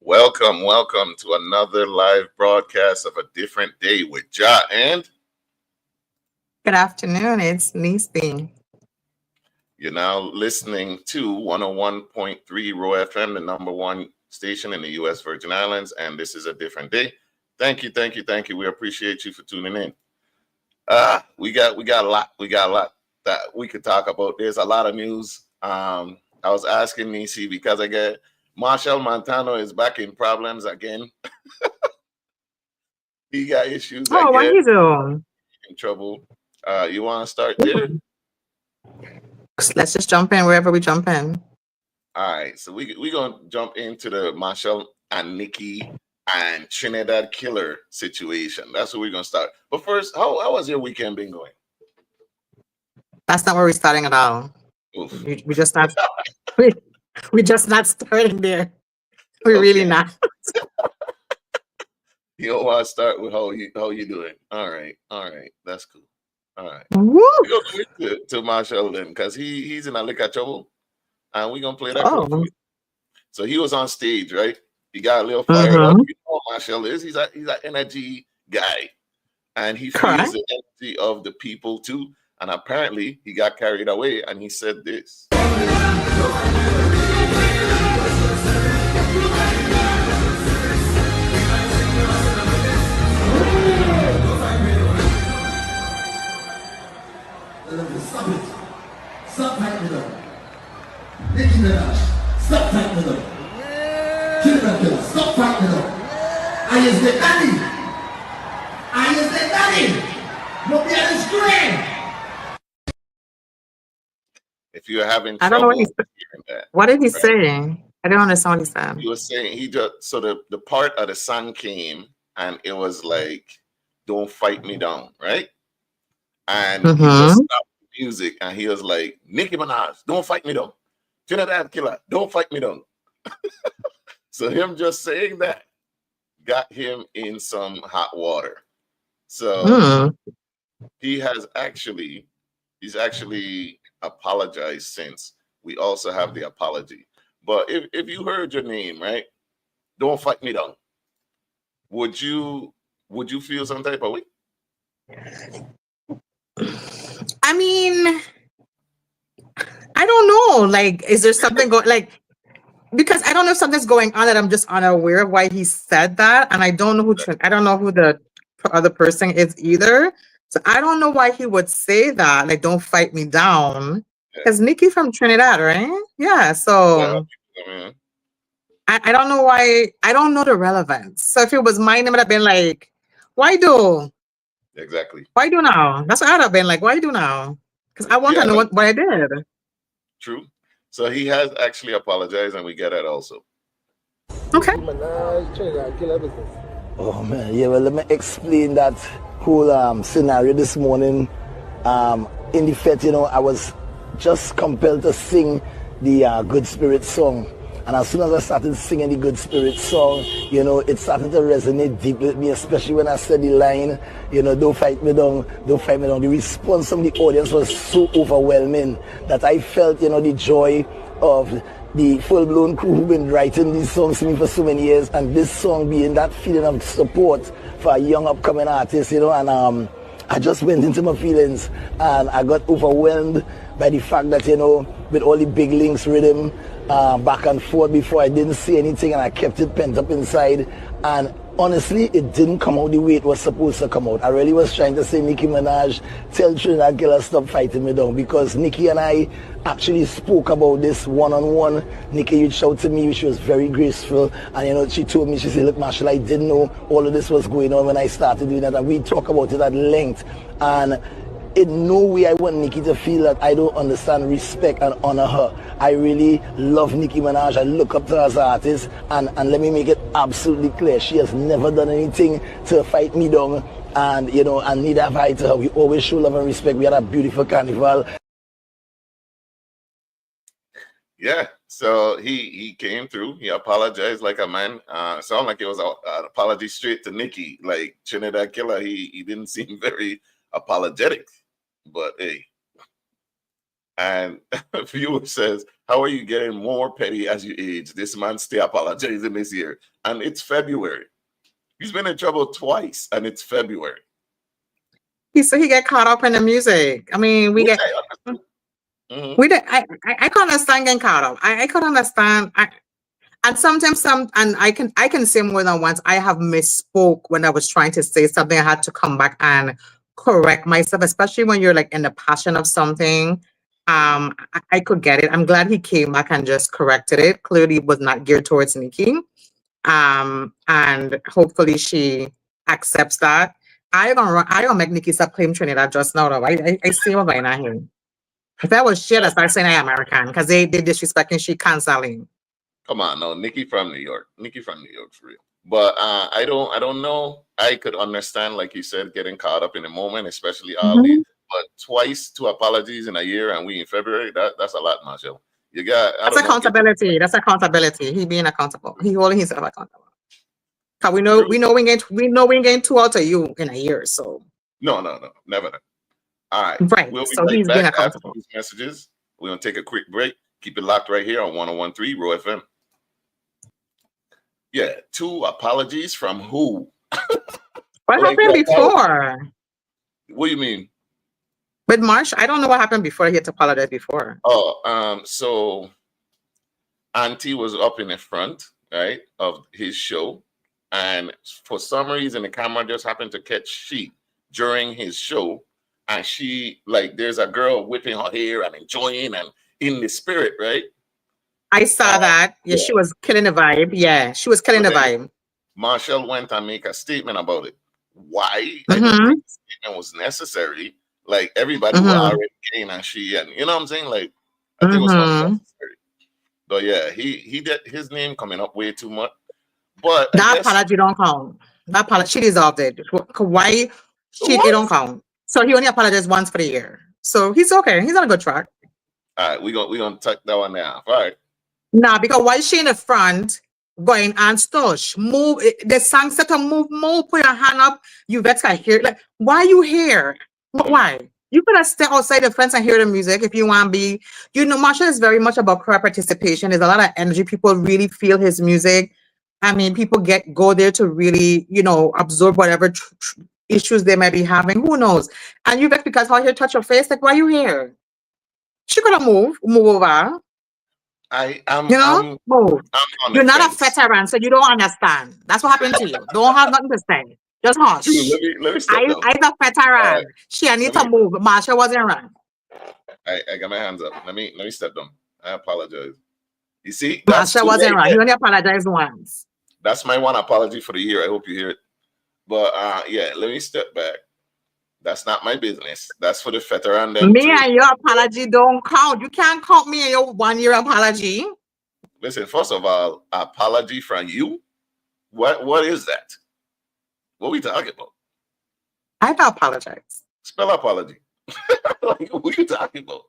Welcome to another live broadcast of a different day with Jah and Good afternoon. It's Neci. you're now listening to 101.3 Raw FM, the number one station in the U.S. Virgin Islands, and this is a different day. Thank you. We appreciate you for tuning in. We got a lot that we could talk about. There's a lot of news. I was asking Nisi because I get Marshall Montano is back in problems again. He got issues Oh, what again, you doing? in trouble. You want to start there? Let's just jump in wherever we jump in. All right, so we gonna jump into the Marshall and Neci and Trinidad Killer situation. That's what we're gonna start. But first, how was your weekend been going? That's not where we're starting at all. Oof. We just not we, we just not starting there. We really Okay, not. you don't want to start with how you doing. All right, that's cool. All right, Woo! we go to Marshall then, because he's in a liquor trouble, and we gonna play that clip for Oh. you. So he was on stage, right? He got a little fired up. Mm-hmm. You know what Marshall is? He's an energy guy, and he feels Correct. the energy of the people too. And apparently, he got carried away, and he said this. Stop it. Stop fighting with them. Nicki Minaj, stop fighting with them. Trinidad Killer, stop fighting with them. I is the daddy. I is the daddy. No be on the screen. If you're having I don't know what trouble he's. hearing that, What did he right? say? I don't understand what he said. He was saying he just so the part of the song came, and it was like, "Don't fight me down," right? And he just Mm-hmm. stopped the music, and he was like, "Nicki Minaj, don't fight me down. Trinidad Killer, don't fight me down." So him just saying that got him in some hot water. So Mm. he's actually apologized since. We also have the apology. But if you heard your name, right, don't fight me down. Would you feel some type of way? I mean, I don't know. Like, is there something going because I don't know if something's going on that I'm just unaware of why he said that, and I don't know who the other person is either. So I don't know why he would say that. Like, don't fight me down, Yeah. because Nikki from Trinidad, right? Yeah. Yeah. So I mean, I don't know why. I don't know the relevance. So if it was my name, I'd have been like, why do? exactly. Why do now? That's what I'd have been like. Why do now? Because I want to Yeah, know what I did. true. So he has actually apologized, and we get that also. Okay. Oh man, yeah. Well, let me explain that whole scenario this morning. In the fete, I was just compelled to sing the Good Spirit song, and as soon as I started singing the Good Spirit song, it started to resonate deep with me, especially when I said the line, don't fight me down, don't fight me down. The response from the audience was so overwhelming that I felt, the joy of the full-blown crew who've been writing these songs to me for so many years, and this song being that feeling of support for a young upcoming artist, and I just went into my feelings, and I got overwhelmed by the fact that, with all the big links rhythm back and forth before, I didn't say anything, and I kept it pent up inside. And honestly, it didn't come out the way it was supposed to come out. I really was trying to say, Nicki Minaj, tell Trinidad Killer stop fighting me down, because Nicki and I actually spoke about this one-on-one. Nicki reached out to me, she was very graceful, and she told me, she said, look Marshall, I didn't know all of this was going on when I started doing that, and we talk about it at length. And in no way I want Nicki to feel that I don't understand, respect, and honor her. I really love Nicki Minaj. I look up to her as an artist, and let me make it absolutely clear, she has never done anything to fight me down, and and neither have I to her. We always show love and respect. We had a beautiful carnival. Yeah. So he came through. He apologized like a man. Sound like it was an apology straight to Nicki. Like Trinidad Killer, he didn't seem very apologetic. But hey, And a viewer says, how are you getting more petty as you age? This man stay apologizing this year. And it's February. He's been in trouble twice, and it's February. He said he get caught up in the music. I mean, we Which get I understand. Mhm. we did. I can understand getting caught up. I can understand. And sometimes and I can say more than once. I have misspoke when I was trying to say something. I had to come back and correct myself, especially when you're like in the passion of something. I could get it. I'm glad he came back and just corrected it. Clearly, it was not geared towards Nikki. And hopefully she accepts that. I gonna make Nikki stop claim Trinidad just now though. I see what going on here. If I was shit, I start saying I American because they disrespecting she canceling. Come on, no, Nikki from New York. Nikki from New York for real. But I don't know. I could understand, like you said, getting caught up in the moment, especially all these. But twice, 2 apologies in a year, and we in February. That's a lot, Marshall. You got That's accountability. That's accountability. He being accountable. He holding himself accountable. Cause we know we ain't getting 2 out of you in a year. So no, never. All right. right. We'll be So right he's back being after accountable. these messages. We're gonna take a quick break. Keep it locked right here on 101.3 Raw FM. Yeah, 2 apologies from who? What happened before? What do you mean? With Marsh, I don't know what happened before he had to apologize before. Oh, so Auntie was up in the front, right, of his show, and for some reason the camera just happened to catch she during his show, and she like there's a girl whipping her hair and enjoying and in the spirit, right? I saw that. Yeah, she was killing the vibe. Yeah, she was killing the vibe. Marshall went and make a statement about it. Why? I don't think the statement was necessary. Like everybody was already getting and she and you know what I'm saying? Like I think it was unnecessary. But yeah, he did his name coming up way too much. But that apology don't count. That apology she deserved it. Why it don't count. So he only apologized once for the year. So he's okay. He's on a good track. All right, we're gonna tuck that one now. All right. Nah, because why is she in the front going and stush? Move the song set to move, put your hand up. You vets can hear like why are you here? Why? You could have stayed outside the fence and hear the music if you want to be, Marshall is very much about crowd participation. There's a lot of energy. People really feel his music. I mean, people go there to really, absorb whatever issues they might be having. Who knows? And you vex because how you touch your face, like, why are you here? She could have move over. Move. You're not a veteran, so you don't understand. That's what happened to you. Don't have nothing to say. Just hush. Let me step down. I'm a veteran. She need to move. Marsha wasn't wrong. I got my hands up. Let me step down. I apologize. You see, Marsha wasn't wrong. He only apologized once. That's my one apology for the year. I hope you hear it. But yeah, let me step back. That's not my business. That's for the veteran. Me and your apology don't count. You can't count me and your 1 year apology. Listen, first of all, apology from you. What is that? What are we talking about? I don't apologize. Spell apology. Like, what are you talking about?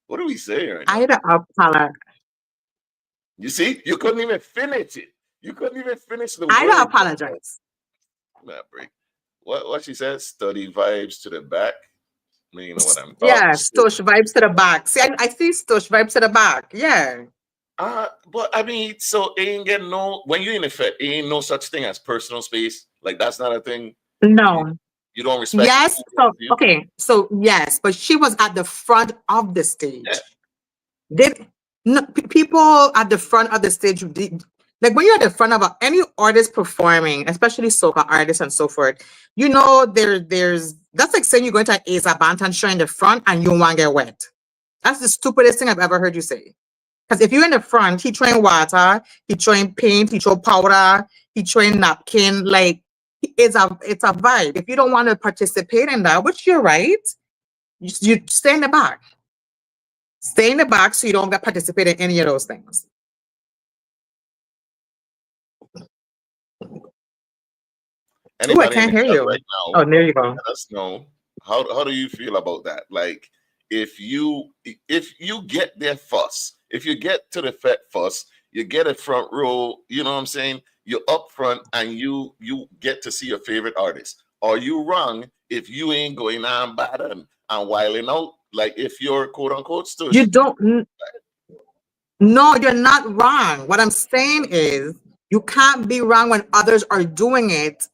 What are we saying right now? I don't apologize. You see, you couldn't even finish it. You couldn't even finish the word. I don't apologize. Break. What she said? Study vibes to the back. I mean, you know what I'm talking. Yeah, stush vibes to the back. See, I see stush vibes to the back. Yeah. But I mean, so ain't get no when you're in effect, ain't no such thing as personal space. Like that's not a thing. No. You don't respect. Yes. So okay. So yes, but she was at the front of the stage. Yeah. People at the front of the stage, like when you're at the front of any artist performing, especially soca artists and so forth, there's that's like saying you're going to Ace Band and show in the front and you want to get wet. That's the stupidest thing I've ever heard you say. Because if you're in the front, he throwing water, he throwing paint, he throw powder, he throwing napkin, like it's a vibe. If you don't want to participate in that, which you're right, you stay in the back. Stay in the back so you don't get participate in any of those things. Oh, I can't hear you. Right now, there you go. Let us know how do you feel about that? Like if you get there first, if you get to the Fed first, you get a front row, you know what I'm saying? You're up front and you get to see your favorite artist. Are you wrong if you ain't going on bad and wilding out Like if you're quote unquote still You don't. No, you're not wrong. What I'm saying is you can't be wrong when others are doing it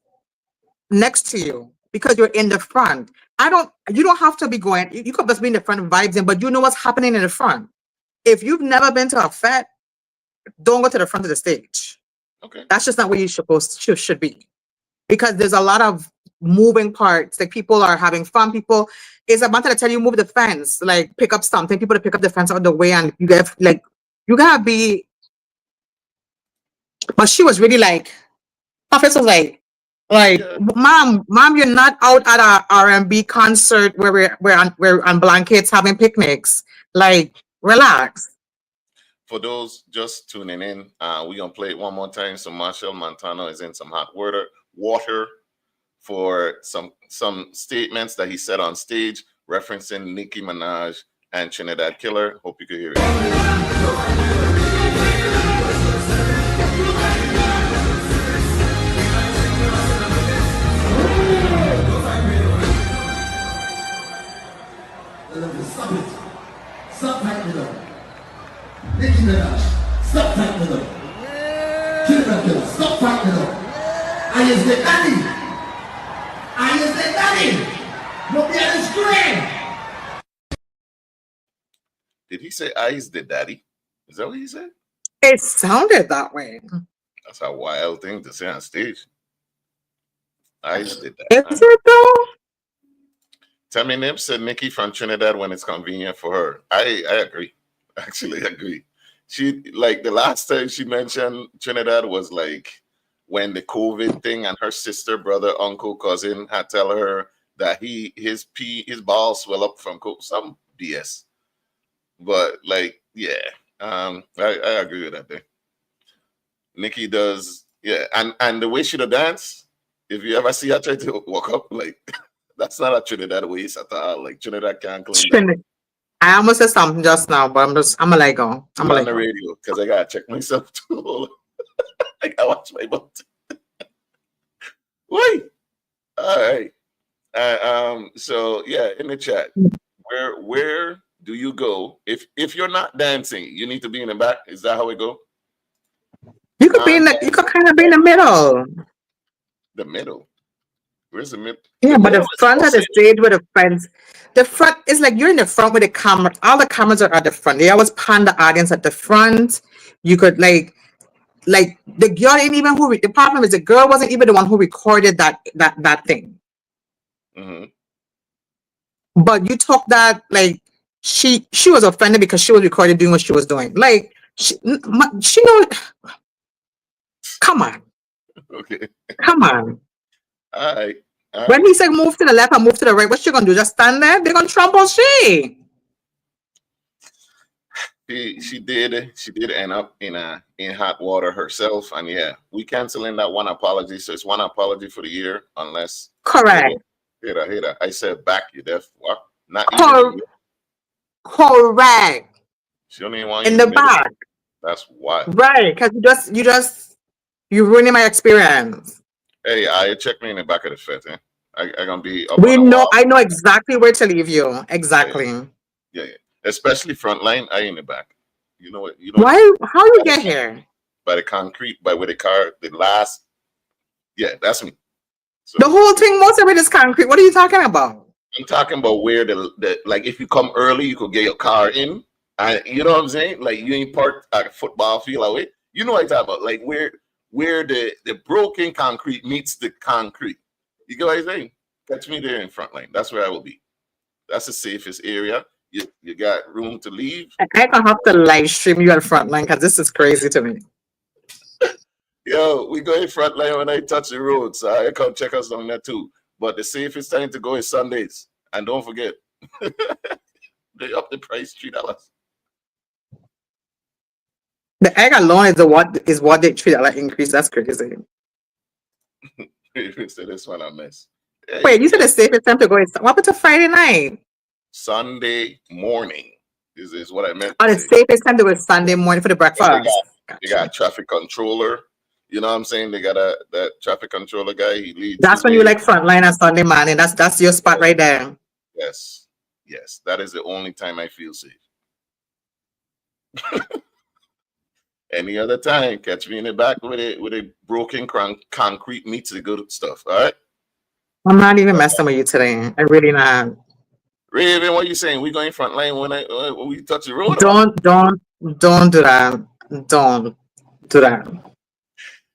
next to you because you're in the front. You don't have to be going, you could just be in the front vibes in, but you know what's happening in the front. If you've never been to a fete, don't go to the front of the stage. okay. That's just not where you should be. Because there's a lot of moving parts. Like people are having fun. People, it's about to tell you move the fence, like pick up something, people to pick up the fence out of the way, and you get like you gotta be. But she was really like, Office was like, Yeah. mom, you're not out at a R&B concert where we're on blankets having picnics. Like, relax. For those just tuning in, we're gonna play it one more time. So Marshall Montano is in some hot water for some statements that he said on stage referencing Nicki Minaj and Trinidad Killer. Hope you could hear it. Stop it. Stop tightening up. Nicki Minaj, stop tightening up. Trinidad Killer, stop tightening up. I is the daddy. I is the daddy. Look at the screen. Did he say I is the daddy? Is that what he said? It sounded that way. That's a wild thing to say on stage. I is the daddy. Is it though? Tammy Nip said Nikki from Trinidad when it's convenient for her. I agree. Actually agree. She like the last time she mentioned Trinidad was like when the COVID thing and her sister, brother, uncle, cousin had tell her that his balls swell up from some BS. But like, yeah, I agree with that thing. Nikki does, yeah, and the way she dance, if you ever see her try to walk up, like that's not a Trinidad waist at all. Like Trinidad can't claim that. I almost said something just now, but I'm gonna let go. I'm I'm gonna on let the go. radio because I gotta check myself too. I gotta watch my butt. Wait. All right. So yeah, in the chat, where do you go if you're not dancing? You need to be in the back. Is that how it go? You could be in you could kind of be in the middle. The middle. Where's the middle? Yeah, but the is front of the also- stage with the friends, the front is like you're in the front with the camera. All the cameras are at the front. They always pan the audience at the front. You could like the girl ain't even the problem is the girl wasn't even the one who recorded that thing. Mhm. But you talk that like she was offended because she was recorded doing what she was doing. Like she know. Come on, Okay. come on. All right. When he said move to the left and move to the right, what's she gonna do? Just stand there? They're gonna trample she. She did end up in hot water herself, and yeah, we canceling that one apology. So it's one apology for the year, unless Correct. Hater. I said back, you deaf. What? Not Cor- even. Correct. She don't even want In you the in the middle. back. That's wild. Right. Because you ruining my experience. Hey, I check me in the back of the fit. Eh? I gonna be up We on the know wall. I know exactly where to leave you. Exactly. Yeah. Especially front line. I in the back. You know what? You know Why how you get here? by the concrete, by where the car, the last. Yeah, that's me. So The whole thing, most of it is concrete. What are you talking about? I'm talking about where the like if you come early, you could get your car in. And you know what I'm saying? Like you ain't parked at a football field away. You know what I'm talking about? Like where the broken concrete meets the concrete. You get what I'm saying? Catch me there in front line. That's where I will be. That's the safest area. You got room to leave. I gonna have to live stream you at Frontline because this is crazy to me. Yo, we go in front line when I touch the road, so I come check us on that too. But the safest time to go is Sundays. And don't forget, they up the price $3. The egg alone is what they treat like increase. That's crazy. So this one I miss. Wait, you said the safest time to go is what happened to Friday night? Sunday morning is what I meant. Oh, the safest time to go is Sunday morning for the breakfast. They got a traffic controller. You know what I'm saying? They got that traffic controller guy. He leads. That's when you like Frontline on Sunday morning. That's your spot right there. Yes. Yes, that is the only time I feel safe. Any other time, catch me in the back with a broken concrete meets the good stuff. All right. I'm not even messing with you today. I really not. Raven, what are you saying? We going front line when we touch the road? Don't do that. Don't do that.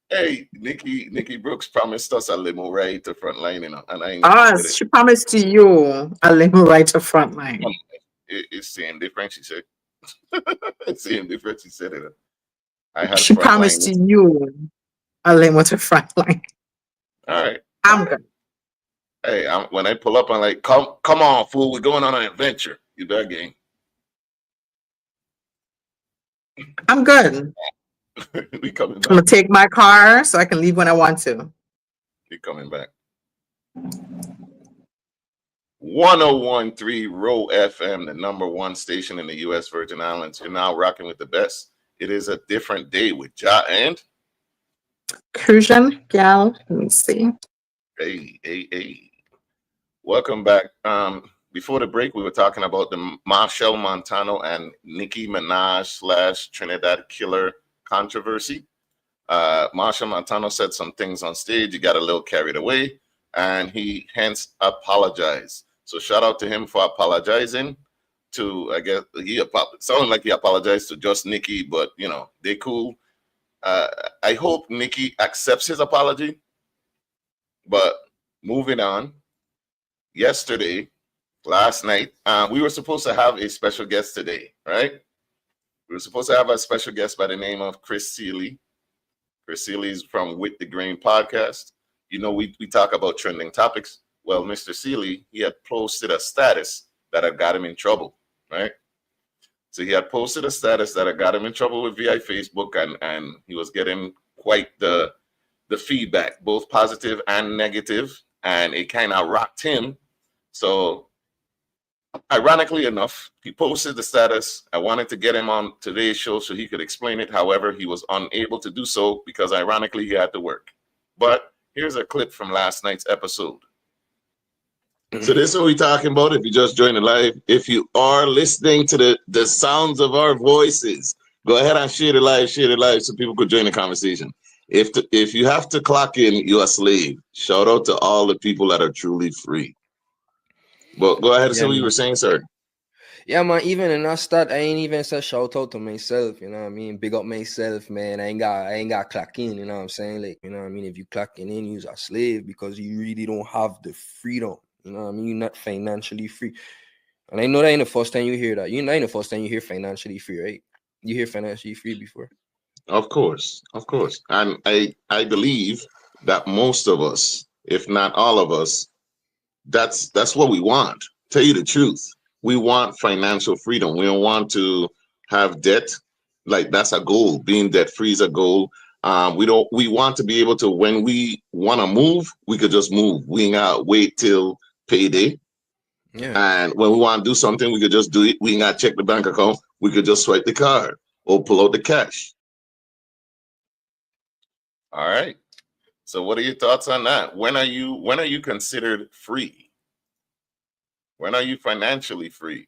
Hey, Nikki Brooks promised us a limo ride to front line, you know, and I ain't gonna forget Us, it. she promised to you a limo right to front line. It's same difference, she said. It's same difference, she said it. I had She front line. promised to you a limo to front line. All right. I'm good. Hey, when I pull up, I'm like, come on, fool, we're going on an adventure. You that game. I'm good. We coming I'm gonna back. take my car so I can leave when I want to. We coming back. 1013 Row FM, the number one station in the U.S. Virgin Islands. You're now rocking with the best. It is a different day with Jah and Crucian gal. Let me see. hey. Welcome back. Before the break, we were talking about the Marshall Montano and Nicki Minaj / Trinidad Killer controversy. Marshall Montano said some things on stage. He got a little carried away, and he hence apologized. So shout out to him for apologizing. To I guess sounded like he apologized to just Nicki, but you know they cool. I hope Nicki accepts his apology. But moving on. Last night, we were supposed to have a special guest today, right? We were supposed to have a special guest by the name of Chris Seeley. Chris Seeley is from With the Grain podcast. You know, we talk about trending topics. Well, Mr. Seeley, he had posted a status that had got him in trouble, right? So he had posted a status that had got him in trouble with VI Facebook, and he was getting quite the feedback, both positive and negative, and it kind of rocked him. So ironically enough, he posted the status. I wanted to get him on today's show so he could explain it. However, he was unable to do so because ironically he had to work. But here's a clip from last night's episode. So this is what we're talking about. If you just joined the live, if you are listening to the sounds of our voices, go ahead and share the live so people could join the conversation. If you have to clock in, you're a slave. Shout out to all the people that are truly free. But go ahead and say what you were saying, sir. Yeah, man, even in that stat, I ain't even said shout out to myself, you know what I mean? Big up myself, man. I ain't got clock in, you know what I'm saying? Like, you know what I mean? If you clocking in, you're a slave because you really don't have the freedom. You know what I mean? You're not financially free. And I know that ain't the first time you hear that. You know, ain't the first time you hear financially free, right? You hear financially free before? Of course. And I believe that most of us, if not all of us, that's what we want. Tell you the truth. We want financial freedom. We don't want to have debt. Like that's a goal. Being debt free is a goal. We want to be able to, when we want to move, we could just move. We ain't gotta wait till payday. Yeah. And when we want to do something, we could just do it. We ain't gotta check the bank account. We could just swipe the card or pull out the cash. All right. So what are your thoughts on that? When are you considered free? When are you financially free?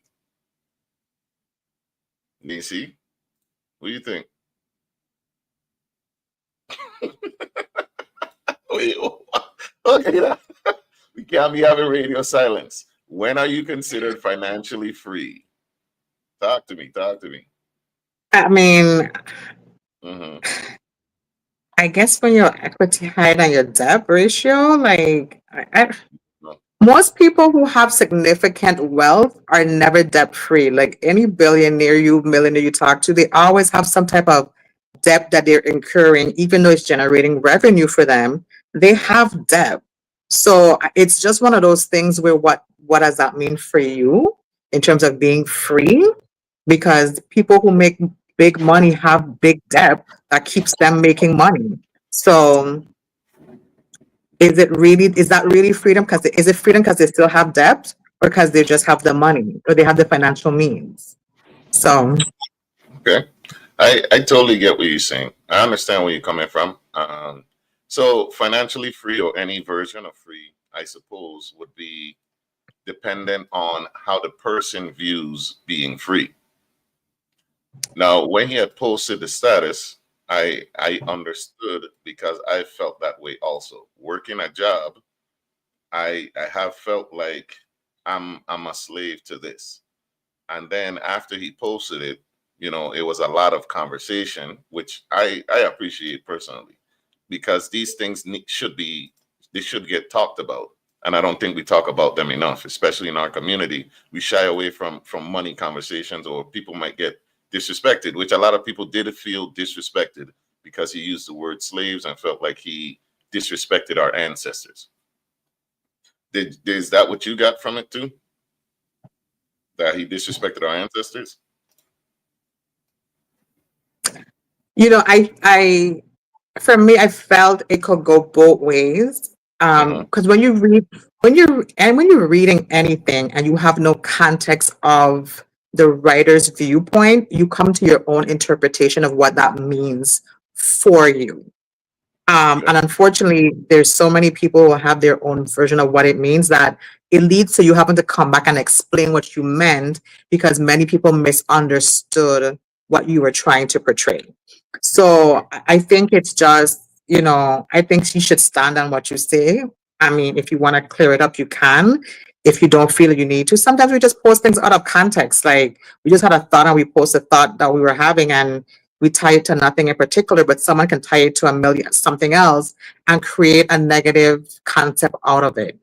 Neci, what do you think? Wait, okay, we can't be having radio silence. When are you considered financially free? Talk to me. I mean, Mm-hmm. I guess when your equity higher than your debt ratio, like No. most people who have significant wealth are never debt free. Like any millionaire you talk to, they always have some type of debt that they're incurring, even though it's generating revenue for them. They have debt. So it's just one of those things where what does that mean for you in terms of being free? Because people who make big money have big debt that keeps them making money. So is that really freedom? Is it freedom because they still have debt, or because they just have the money, or they have the financial means? So Okay. I totally get what you're saying. I understand where you're coming from. So financially free, or any version of free, I suppose, would be dependent on how the person views being free. Now, when he had posted the status, I understood because I felt that way also. Working a job, I have felt like I'm a slave to this. And then after he posted it, it was a lot of conversation, which I appreciate personally, because these things they should get talked about. And I don't think we talk about them enough, especially in our community. We shy away from money conversations, or people might get disrespected, which a lot of people did feel disrespected because he used the word slaves and felt like he disrespected our ancestors. Is that what you got from it too? That he disrespected our ancestors? I for me, I felt it could go both ways. Because when you're reading anything and you have no context of the writer's viewpoint, you come to your own interpretation of what that means for you. And unfortunately, there's so many people who have their own version of what it means that it leads to you having to come back and explain what you meant, because many people misunderstood what you were trying to portray. So I think it's just, I think she should stand on what you say. I mean, if you want to clear it up, you can. If you don't feel you need to, sometimes we just post things out of context. Like, we just had a thought and we post a thought that we were having, and we tie it to nothing in particular, but someone can tie it to a million something else and create a negative concept out of it.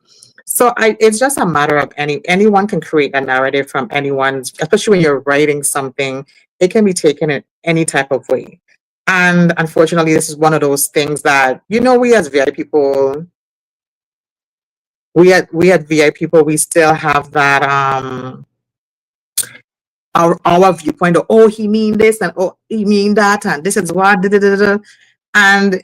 So it's just a matter of anyone can create a narrative from anyone's, especially when you're writing something, it can be taken in any type of way. And unfortunately, this is one of those things that, we as VI people, we had VI people, we still have that, our viewpoint of, oh, he mean this and oh, he mean that, and this is what da, da, da, da. And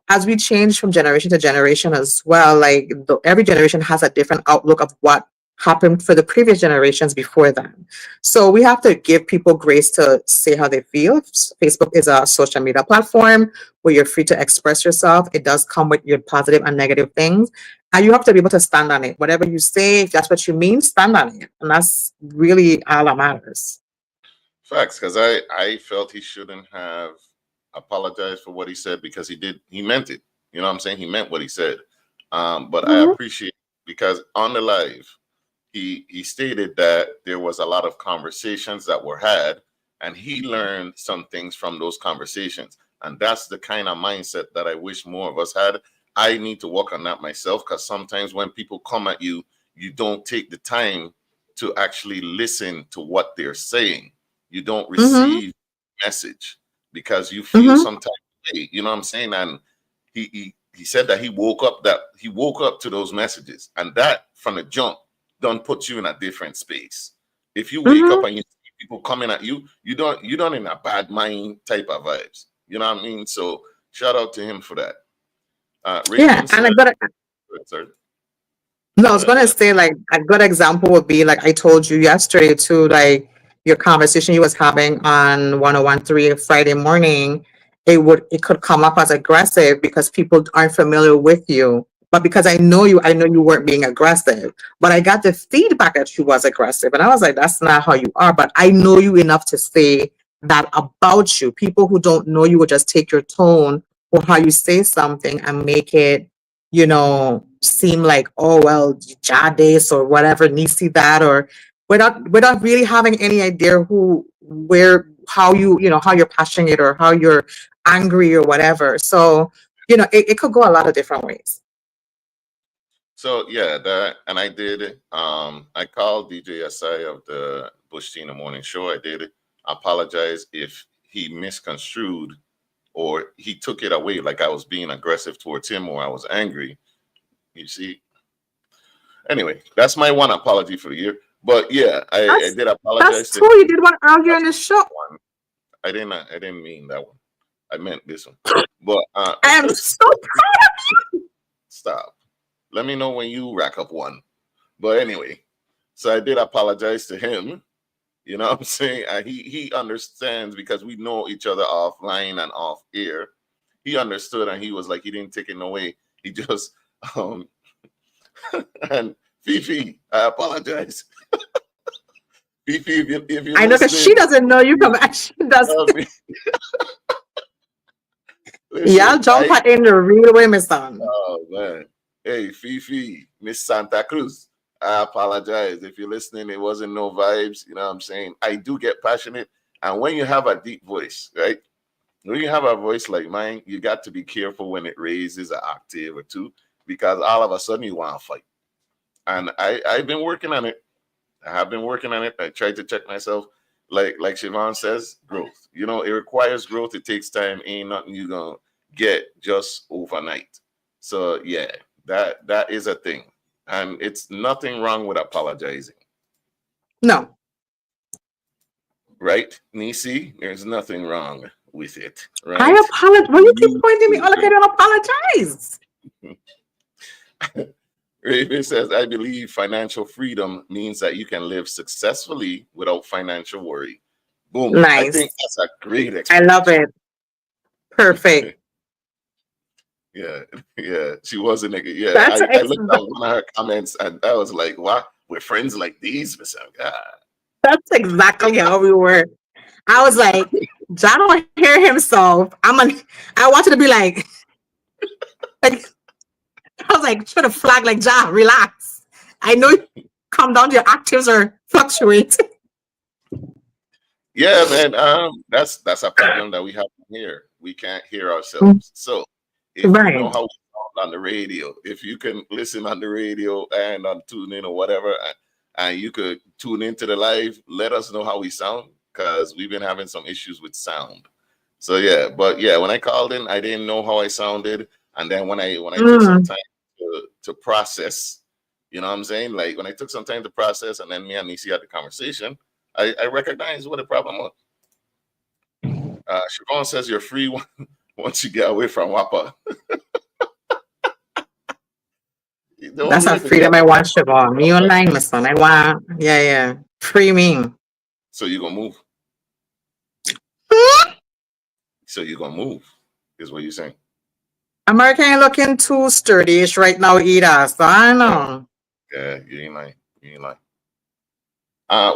as we change from generation to generation as well, like every generation has a different outlook of what happened for the previous generations before them. So we have to give people grace to say how they feel. Facebook is a social media platform where you're free to express yourself. It does come with your positive and negative things, and you have to be able to stand on it. Whatever you say, if that's what you mean, stand on it. And that's really all that matters. Facts, because I felt he shouldn't have apologized for what he said, because he meant it. You know what I'm saying? He meant what he said. But I appreciate, because on the live, he stated that there was a lot of conversations that were had, and he learned some things from those conversations. And that's the kind of mindset that I wish more of us had. I need to work on that myself, because sometimes when people come at you, you don't take the time to actually listen to what they're saying. You don't receive message because you feel sometimes, you know what I'm saying? And he said that he woke up to those messages, and that from the jump don't put you in a different space. If you wake up and you see people coming at you, you don't in a bad mind type of vibes. You know what I mean? So shout out to him for that. Yeah, and I was gonna say, like, a good example would be, like I told you yesterday too, like your conversation you was having on 101.3 Friday morning, it could come up as aggressive because people aren't familiar with you. But because I know you weren't being aggressive. But I got the feedback that you was aggressive. And I was like, that's not how you are. But I know you enough to say that about you. People who don't know you will just take your tone or how you say something and make it, seem like, oh, well, Jah this or whatever, Neci that, or without really having any idea how you're passionate or how you're angry or whatever. So, it could go a lot of different ways. So yeah, and I did. I called DJ SI of the Bush Tina Morning Show. I did apologize if he misconstrued or he took it away like I was being aggressive towards him or I was angry. You see. Anyway, that's my one apology for the year. But yeah, I did apologize. That's true. You did one earlier in the show. I didn't mean that one. I meant this one. But I am so proud of you. Stop. Let me know when you rack up one. But anyway, so I did apologize to him. You know what I'm saying? He understands because we know each other offline and off air. He understood and he was like, he didn't take it away. He just and Fifi, I apologize. Fifi, if you're I know because she listening, doesn't know you come back. She does. me. Y'all Listen, jump her in the real way, Miss Son. oh man. Hey, Fifi, Miss Santa Cruz. I apologize. If you're listening, it wasn't no vibes. You know what I'm saying? I do get passionate. And when you have a deep voice, right? When you have a voice like mine, you got to be careful when it raises an octave or two, because all of a sudden you want to fight. And I've been working on it. I have been working on it. I tried to check myself. Like Siobhan says, growth. You know, it requires growth. It takes time. Ain't nothing you gonna get just overnight. So yeah, that is a thing. And it's nothing wrong with apologizing. No. Right, Nisi? There's nothing wrong with it. Right? I apologize. Why you keep pointing me out like I don't apologize? Raven says, I believe financial freedom means that you can live successfully without financial worry. Boom. I Nice. think that's a great I explanation. love it. Perfect. Yeah. She was a nigga. Yeah, That's I looked at one of her comments and I was like, "What? We're friends like these?" God. That's exactly how we were. I was like, John don't hear himself. I wanted to be like I was like, try to flag like John, relax. I know you come down to your octaves or fluctuate. Yeah, man. That's a problem that we have here. We can't hear ourselves. So if you know Right. how we sound on the radio, if you can listen on the radio and on tune in or whatever, and you could tune into the live, let us know how we sound, because we've been having some issues with sound. So yeah, but yeah, when I called in, I didn't know how I sounded, and then when I took some time to process, you know what I'm saying? Like when I took some time to process, and then me and Nisi had the conversation, I recognized what the problem was. Siobhan says you're free once you get away from WAPA. That's a freedom I want, Siobhan. Me online, my son. I want, yeah. Free me. So you're gonna move. So you're gonna move, is what you're saying. America ain't looking too sturdy-ish right now either. So I know. Yeah, you ain't lying. You ain't lying.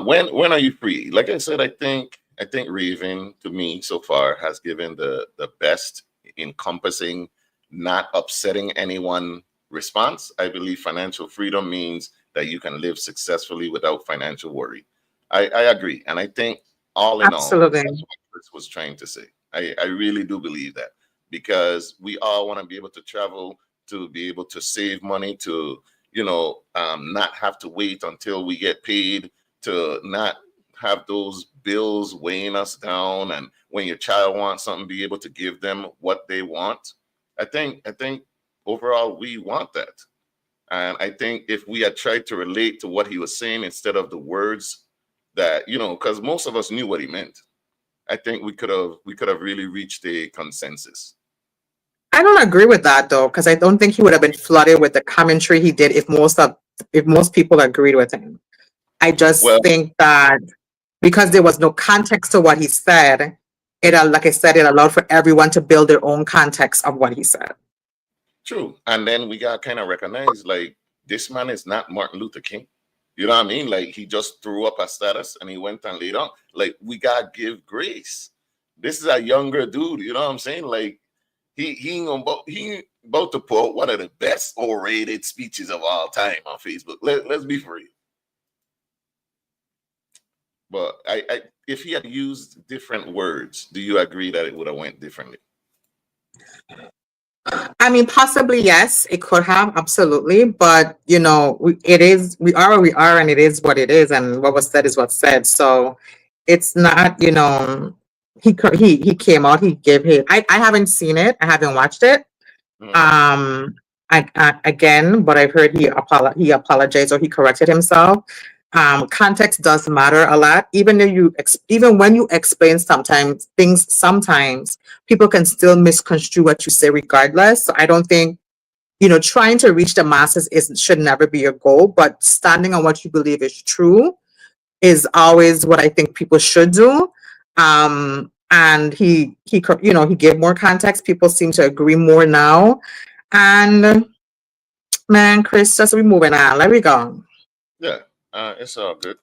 When are you free? Like I said, I think Raven to me so far has given the best encompassing, not upsetting anyone response. I believe financial freedom means that you can live successfully without financial worry. I agree, and I think all in all, Absolutely. that's what Chris was trying to say. I really do believe that, because we all want to be able to travel, to be able to save money, to not have to wait until we get paid, to not have those bills weighing us down, and when your child wants something, be able to give them what they want. I think overall we want that. And I think if we had tried to relate to what he was saying instead of the words that, because most of us knew what he meant, I think we could have really reached a consensus. I don't agree with that though, because I don't think he would have been flooded with the commentary he did if most people agreed with him. I just think that because there was no context to what he said, like I said, it allowed for everyone to build their own context of what he said. True. And then we got kind of recognized, like, this man is not Martin Luther King. You know what I mean? Like, he just threw up a status and he went and laid on. Like, we got to give grace. This is a younger dude. You know what I'm saying? Like, he about to put one of the best orated speeches of all time on Facebook. Let's be free. But if he had used different words, do you agree that it would have went differently? I mean, possibly, yes, it could have, absolutely. But, we are where we are, and it is what it is. And what was said is what's said. So it's not, he came out, he gave his, I haven't seen it. I haven't watched it. Again, but I've heard he apologized or he corrected himself. Context does matter a lot. Even when you explain sometimes people can still misconstrue what you say regardless. So I don't think, trying to reach the masses should never be your goal, but standing on what you believe is true is always what I think people should do. And he gave more context. People seem to agree more now. And Man, Chris, just we moving on. Let me go. Yeah, it's all good.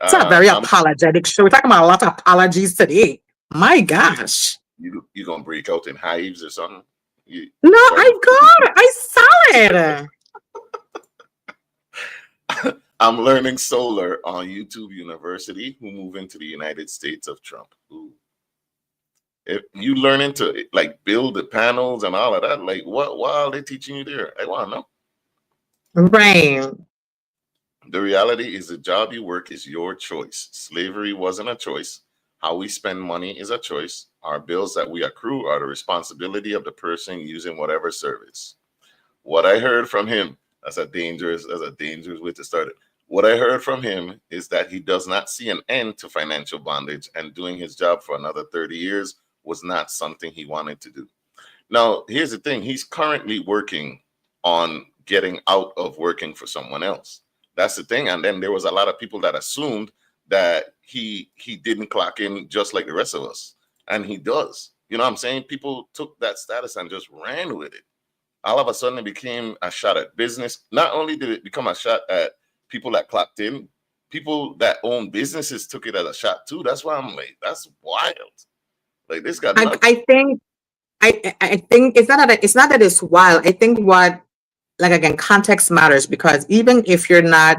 It's a very I'm apologetic show. We're talking about a lot of apologies today. My gosh. you gonna break out in hives or something? You No, starting I got it. I saw it. I'm learning solar on YouTube University. Who move into the United States of Trump? Ooh. If you learning to like build the panels and all of that, like what? Why are they teaching you there? I want to know. Right. The reality is the job you work is your choice. Slavery wasn't a choice. How we spend money is a choice. Our bills that we accrue are the responsibility of the person using whatever service. What I heard from him, that's a dangerous way to start it. What I heard from him is that he does not see an end to financial bondage, and doing his job for another 30 years was not something he wanted to do. Now, here's the thing. He's currently working on getting out of working for someone else. That's the thing. And then there was a lot of people that assumed that he didn't clock in just like the rest of us. And he does. You know what I'm saying? People took that status and just ran with it. All of a sudden it became a shot at business. Not only did it become a shot at people that clocked in, people that own businesses took it as a shot too. That's why I'm like, that's wild. Like this got nuts. I think I think it's not that it's wild. I think what, like, again, context matters, because even if you're not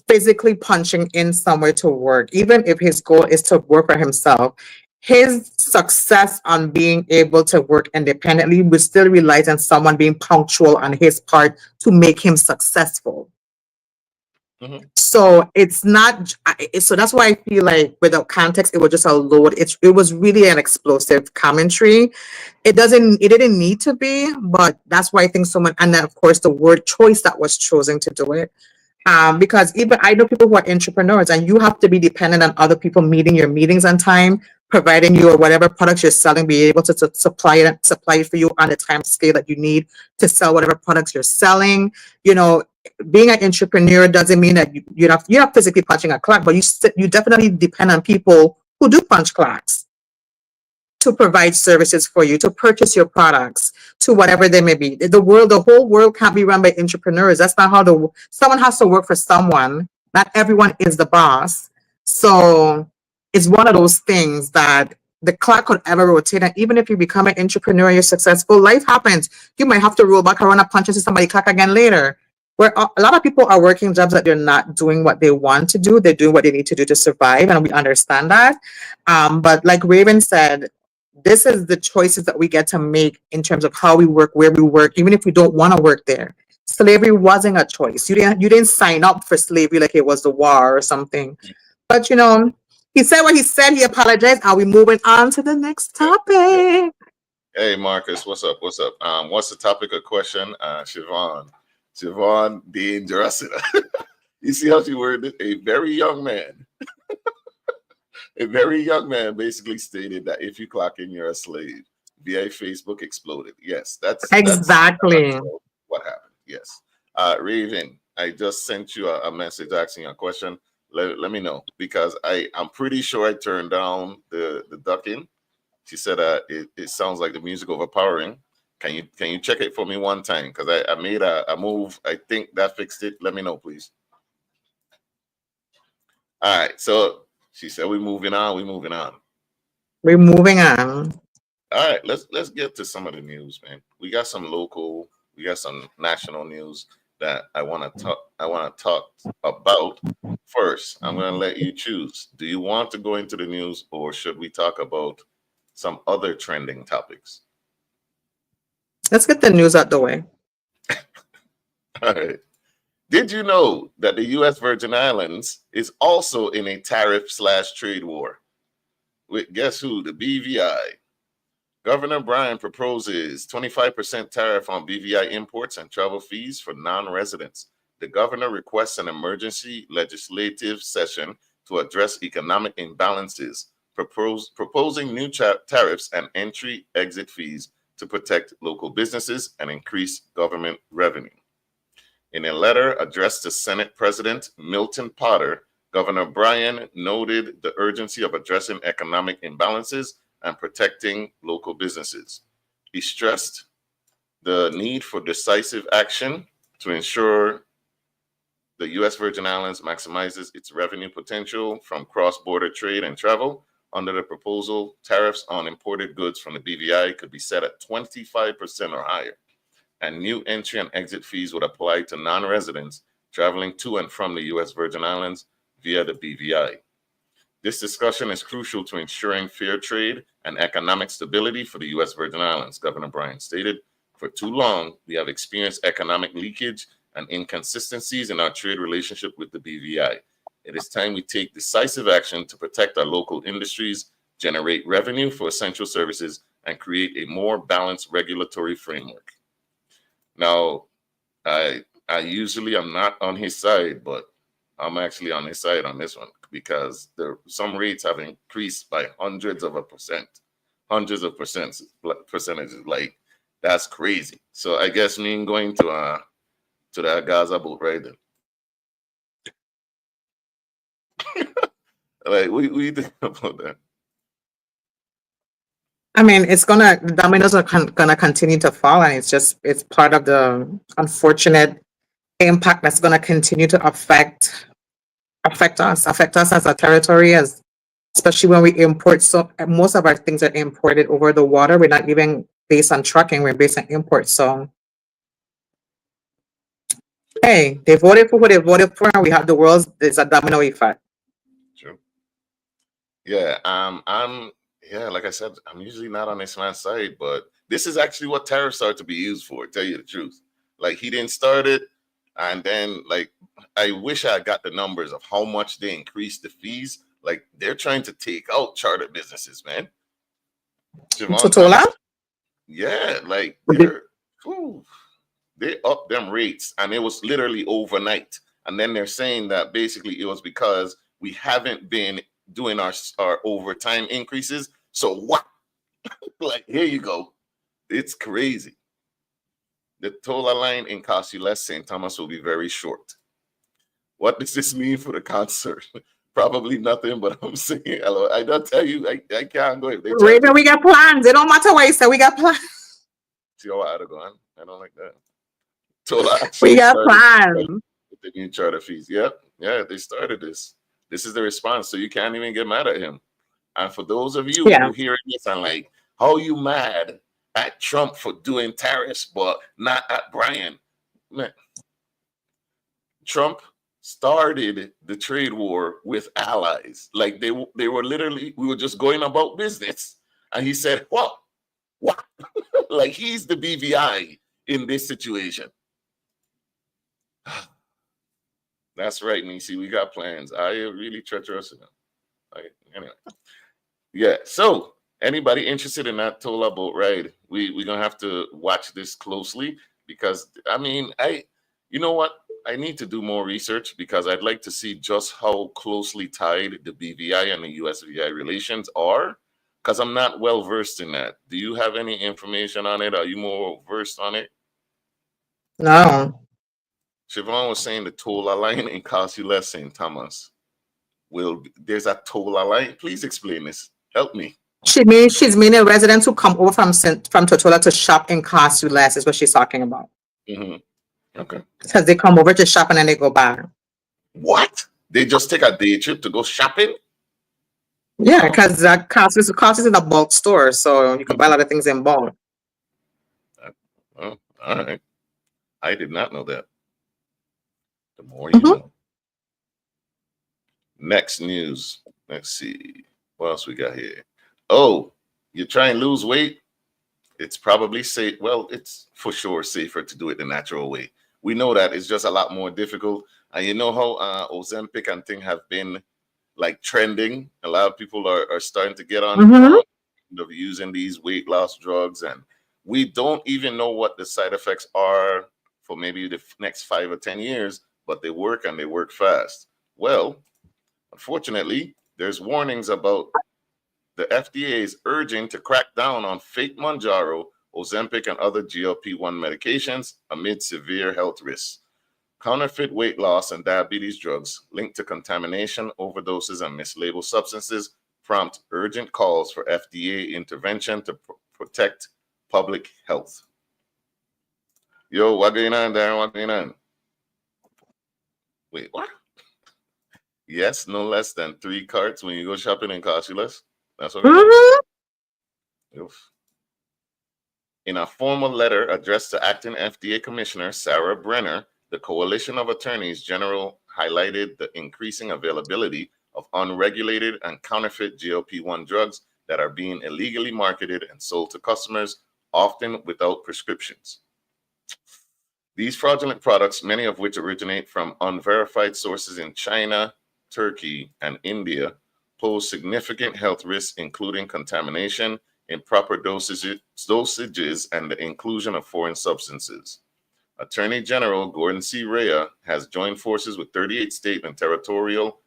physically punching in somewhere to work, even if his goal is to work for himself, his success on being able to work independently would still relies on someone being punctual on his part to make him successful. Mhm. So it's not. So that's why I feel like without context, it was just a load. It was really an explosive commentary. It didn't need to be, but that's why I think so much. And then of course the word choice that was chosen to do it. Because even I know people who are entrepreneurs, and you have to be dependent on other people meeting your meetings on time, providing you or whatever products you're selling, be able to supply it for you on the time scale that you need to sell whatever products you're selling. You know, being an entrepreneur doesn't mean that you're not physically punching a clock, but you definitely depend on people who do punch clocks to provide services for you, to purchase your products, to whatever they may be. The whole world can't be run by entrepreneurs. That's not how someone has to work for someone. Not everyone is the boss. So it's one of those things that the clock could ever rotate. And even if you become an entrepreneur, you're successful, life happens. You might have to roll back around and punch into somebody clock again later. Where a lot of people are working jobs that they're not doing what they want to do. They're doing what they need to do to survive. And we understand that. But like Raven said, this is the choices that we get to make in terms of how we work, where we work, even if we don't want to work there. Slavery wasn't a choice. You didn't sign up for slavery like it was the war or something. But he said what he said. He apologized. Are we moving on to the next topic? Hey Marcus, what's up? What's up? What's the topic of question? Siobhan Dangerous. You see how she worded it? A very young man. A very young man basically stated that if you clock in, you're a slave. VA Facebook exploded. Yes, that's Exactly. what happened. Yes. Raven, I just sent you a message asking a question. Let me know, because I'm pretty sure I turned down the ducking. She said it sounds like the music overpowering. Can you check it for me one time? Because I made a move. I think that fixed it. Let me know, please. All right. So she said we're moving on. We're moving on. We're moving on. All right, let's get to some of the news, man. We got some local, we got some national news that I want to talk about. First, I'm going to let you choose. Do you want to go into the news, or should we talk about some other trending topics? Let's get the news out the way. All right. Did you know that the U.S. Virgin Islands is also in a tariff/trade war with, guess who? The BVI. Governor Bryan proposes 25% tariff on BVI imports and travel fees for non-residents. The governor requests an emergency legislative session to address economic imbalances, proposing new tariffs and entry-exit fees to protect local businesses and increase government revenue. In a letter addressed to Senate President Milton Potter, Governor Bryan noted the urgency of addressing economic imbalances and protecting local businesses. He stressed the need for decisive action to ensure the U.S. Virgin Islands maximizes its revenue potential from cross-border trade and travel. Under the proposal, tariffs on imported goods from the BVI could be set at 25% or higher, and new entry and exit fees would apply to non-residents traveling to and from the U.S. Virgin Islands via the BVI. This discussion is crucial to ensuring fair trade and economic stability for the U.S. Virgin Islands, Governor Bryan stated. For too long, we have experienced economic leakage and inconsistencies in our trade relationship with the BVI. It is time we take decisive action to protect our local industries, generate revenue for essential services, and create a more balanced regulatory framework. Now, I usually am not on his side, but I'm actually on his side on this one because some rates have increased by hundreds of percentages. Like, that's crazy. So I guess me going to that Gaza boat right then. Like, what do you think about that? I mean, the dominoes are gonna continue to fall, and it's part of the unfortunate impact that's gonna continue to affect us as a territory, especially when we import. So most of our things are imported over the water. We're not even based on trucking, we're based on import. So hey, they voted for who they voted for, and we have there's a domino effect. True. Yeah, like I said, I'm usually not on this man's side, but this is actually what tariffs are to be used for, tell you the truth. Like, he didn't start it, and then, like, I wish I got the numbers of how much they increased the fees. Like, they're trying to take out charter businesses, man. Totola? Yeah, like, they upped them rates, and it was literally overnight. And then they're saying that basically it was because we haven't been doing our overtime increases. So what? Like, here you go. It's crazy. The Tola line in Cost You Less St. Thomas will be very short. What does this mean for the concert? Probably nothing, but I'm saying, hello. I don't tell you, I can't go. Raven, we got plans. It don't matter what you say, we got plans. See how I go on? I don't like that. Tola we got plans. With the new charter fees. Yep. Yeah, they started this. This is the response. So you can't even get mad at him. And for those of you who hearing this and like, how you mad at Trump for doing tariffs, but not at Bryan? Man, Trump started the trade war with allies. Like, they were literally, we were just going about business. And he said, what? Like, he's the BVI in this situation. That's right, Neci. We got plans. I really treacherous enough. Anyway. Yeah. So anybody interested in that Tola boat ride, we're gonna have to watch this closely because you know what? I need to do more research because I'd like to see just how closely tied the BVI and the USVI relations are. Because I'm not well versed in that. Do you have any information on it? Are you more versed on it? No. Siobhan was saying the Tola line in Cost You Less St. Thomas. There's a Tola line? Please explain this. Help me. She's meaning residents who come over from Totola to shop in Cost You Less is what she's talking about. Mm-hmm. Okay. Because they come over to shop and then they go back. What? They just take a day trip to go shopping? Yeah, because Cost is in a bulk store, so you can buy a lot of things in bulk. Oh, all right. I did not know that. The more you know. Next news. Let's see. What else we got here? Oh, you try and lose weight? It's probably safe. Well, it's for sure safer to do it the natural way. We know that it's just a lot more difficult. And you know how Ozempic and thing have been like trending. A lot of people are starting to get on of using these weight loss drugs, and we don't even know what the side effects are for maybe the next 5 or 10 years, but they work and they work fast. Well, unfortunately, there's warnings about the FDA is urging to crack down on fake Mounjaro, Ozempic, and other GLP-1 medications amid severe health risks. Counterfeit weight loss and diabetes drugs linked to contamination, overdoses, and mislabeled substances prompt urgent calls for FDA intervention to protect public health. Yo, what going on, Darren? What going on? Wait, what? Yes, no less than 3 carts when you go shopping in cost you less. That's what we know. Oof. In a formal letter addressed to acting FDA Commissioner Sarah Brenner, the Coalition of Attorneys General highlighted the increasing availability of unregulated and counterfeit GLP-1 drugs that are being illegally marketed and sold to customers, often without prescriptions. These fraudulent products, many of which originate from unverified sources in China, Turkey, and India, pose significant health risks, including contamination, improper dosages, and the inclusion of foreign substances. Attorney General Gordon C. Rea has joined forces with 38 state and territorial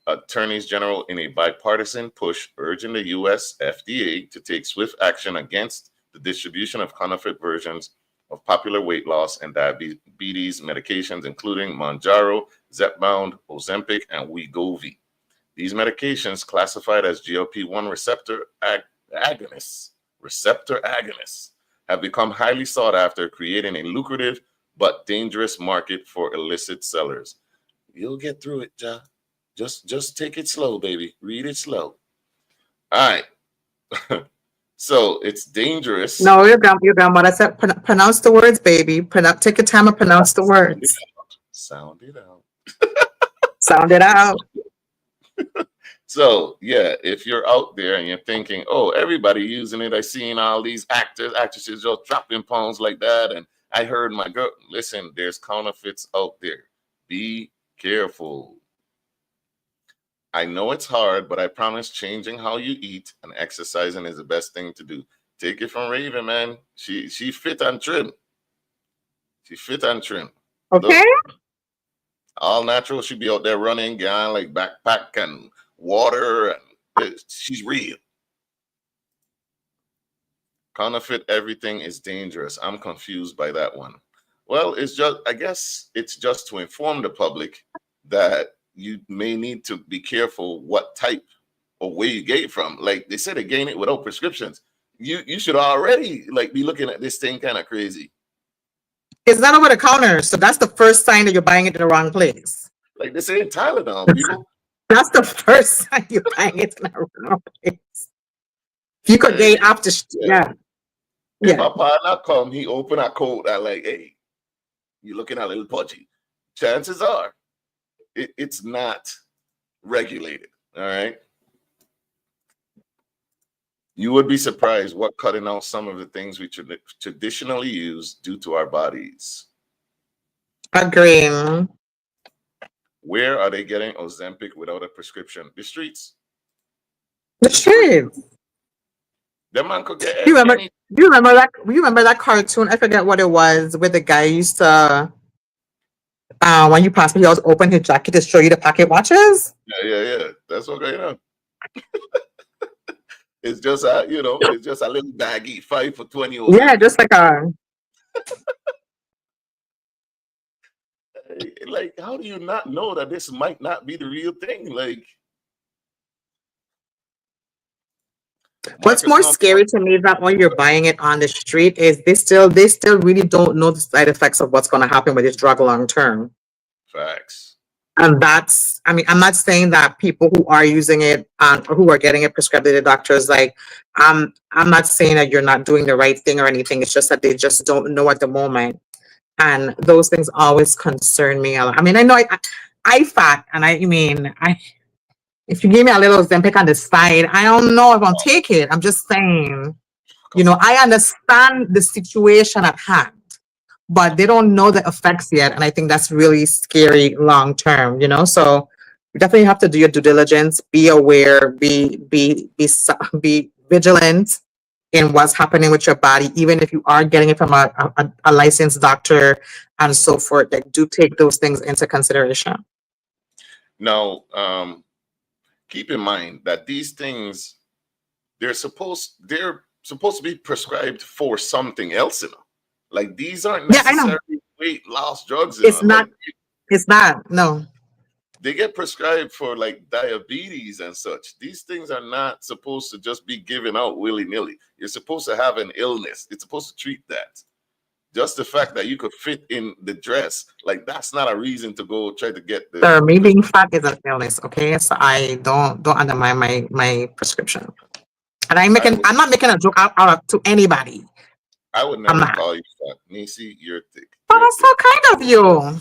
attorneys general in a bipartisan push urging the U.S. FDA to take swift action against the distribution of counterfeit versions of popular weight loss and diabetes medications, including Mounjaro, Zepbound, Ozempic, and Wegovy. These medications, classified as GLP-1 receptor agonists, have become highly sought after, creating a lucrative but dangerous market for illicit sellers. You'll get through it, Jah. Just take it slow, baby. Read it slow. All right. So it's dangerous. No, your grandmother said pronounce the words, baby. Take your time and pronounce the words. Sound it out. Sound it out. So yeah, if you're out there and you're thinking, oh, everybody using it, I seen all these actresses just dropping pounds like that, and I heard my girl. Listen, there's counterfeits out there. Be careful. I know it's hard, but I promise changing how you eat and exercising is the best thing to do. Take it from Raven, man. She fit and trim. She fit and trim. Okay. Look, all natural. She be out there running, guy like backpack and water, and she's real. Counterfeit everything is dangerous. I'm confused by that one. Well, I guess it's just to inform the public that you may need to be careful what type or where you get it from. Like they said, they gain it without prescriptions. You should already be looking at this thing kind of crazy. It's not over the counter, so that's the first sign that you're buying it in the wrong place. Like they say in Tylenol, people. That's the first sign you're buying it in the wrong place. You could get after, yeah. If my partner come, he open a coat and like, hey, you looking a little pudgy. Chances are, it's not regulated. All right. You would be surprised what cutting out some of the things we traditionally use do to our bodies. Agree. Where are they getting Ozempic without a prescription? The streets. The streets. The man could get. You remember that cartoon? I forget what it was. Where the guy used to, when you pass me, he always open his jacket to show you the pocket watches. Yeah. That's what going on. It's just it's just a little baggy, 5 for 20. Yeah, just like a. Like, how do you not know that this might not be the real thing? Like, what's more scary to me is that when you're buying it on the street is they still really don't know the side effects of what's going to happen with this drug long term. Facts. And that's, I mean, I'm not saying that people who are using it or who are getting it prescribed by the doctors, like, I'm not saying that you're not doing the right thing or anything. It's just that they just don't know at the moment. And those things always concern me. I mean, I know I fat, and if you give me a little Ozempic on the side, I don't know if I'll take it. I'm just saying, I understand the situation at hand, but they don't know the effects yet. And I think that's really scary long term, so you definitely have to do your due diligence, be aware, be vigilant in what's happening with your body, even if you are getting it from a licensed doctor and so forth. Like, do take those things into consideration. Now, keep in mind that these things, they're supposed to be prescribed for something else, Like, these aren't necessarily weight loss drugs. It's not. It's not. No. They get prescribed for like diabetes and such. These things are not supposed to just be given out willy-nilly. You're supposed to have an illness. It's supposed to treat that. Just the fact that you could fit in the dress, like that's not a reason to go try to get the. Sir, me being fat is an illness, okay? So I don't undermine my prescription. And I'm not making a joke out of to anybody. I would I'm never not. call you fat. Neci, you're thick. But You're that's thick. so kind of you.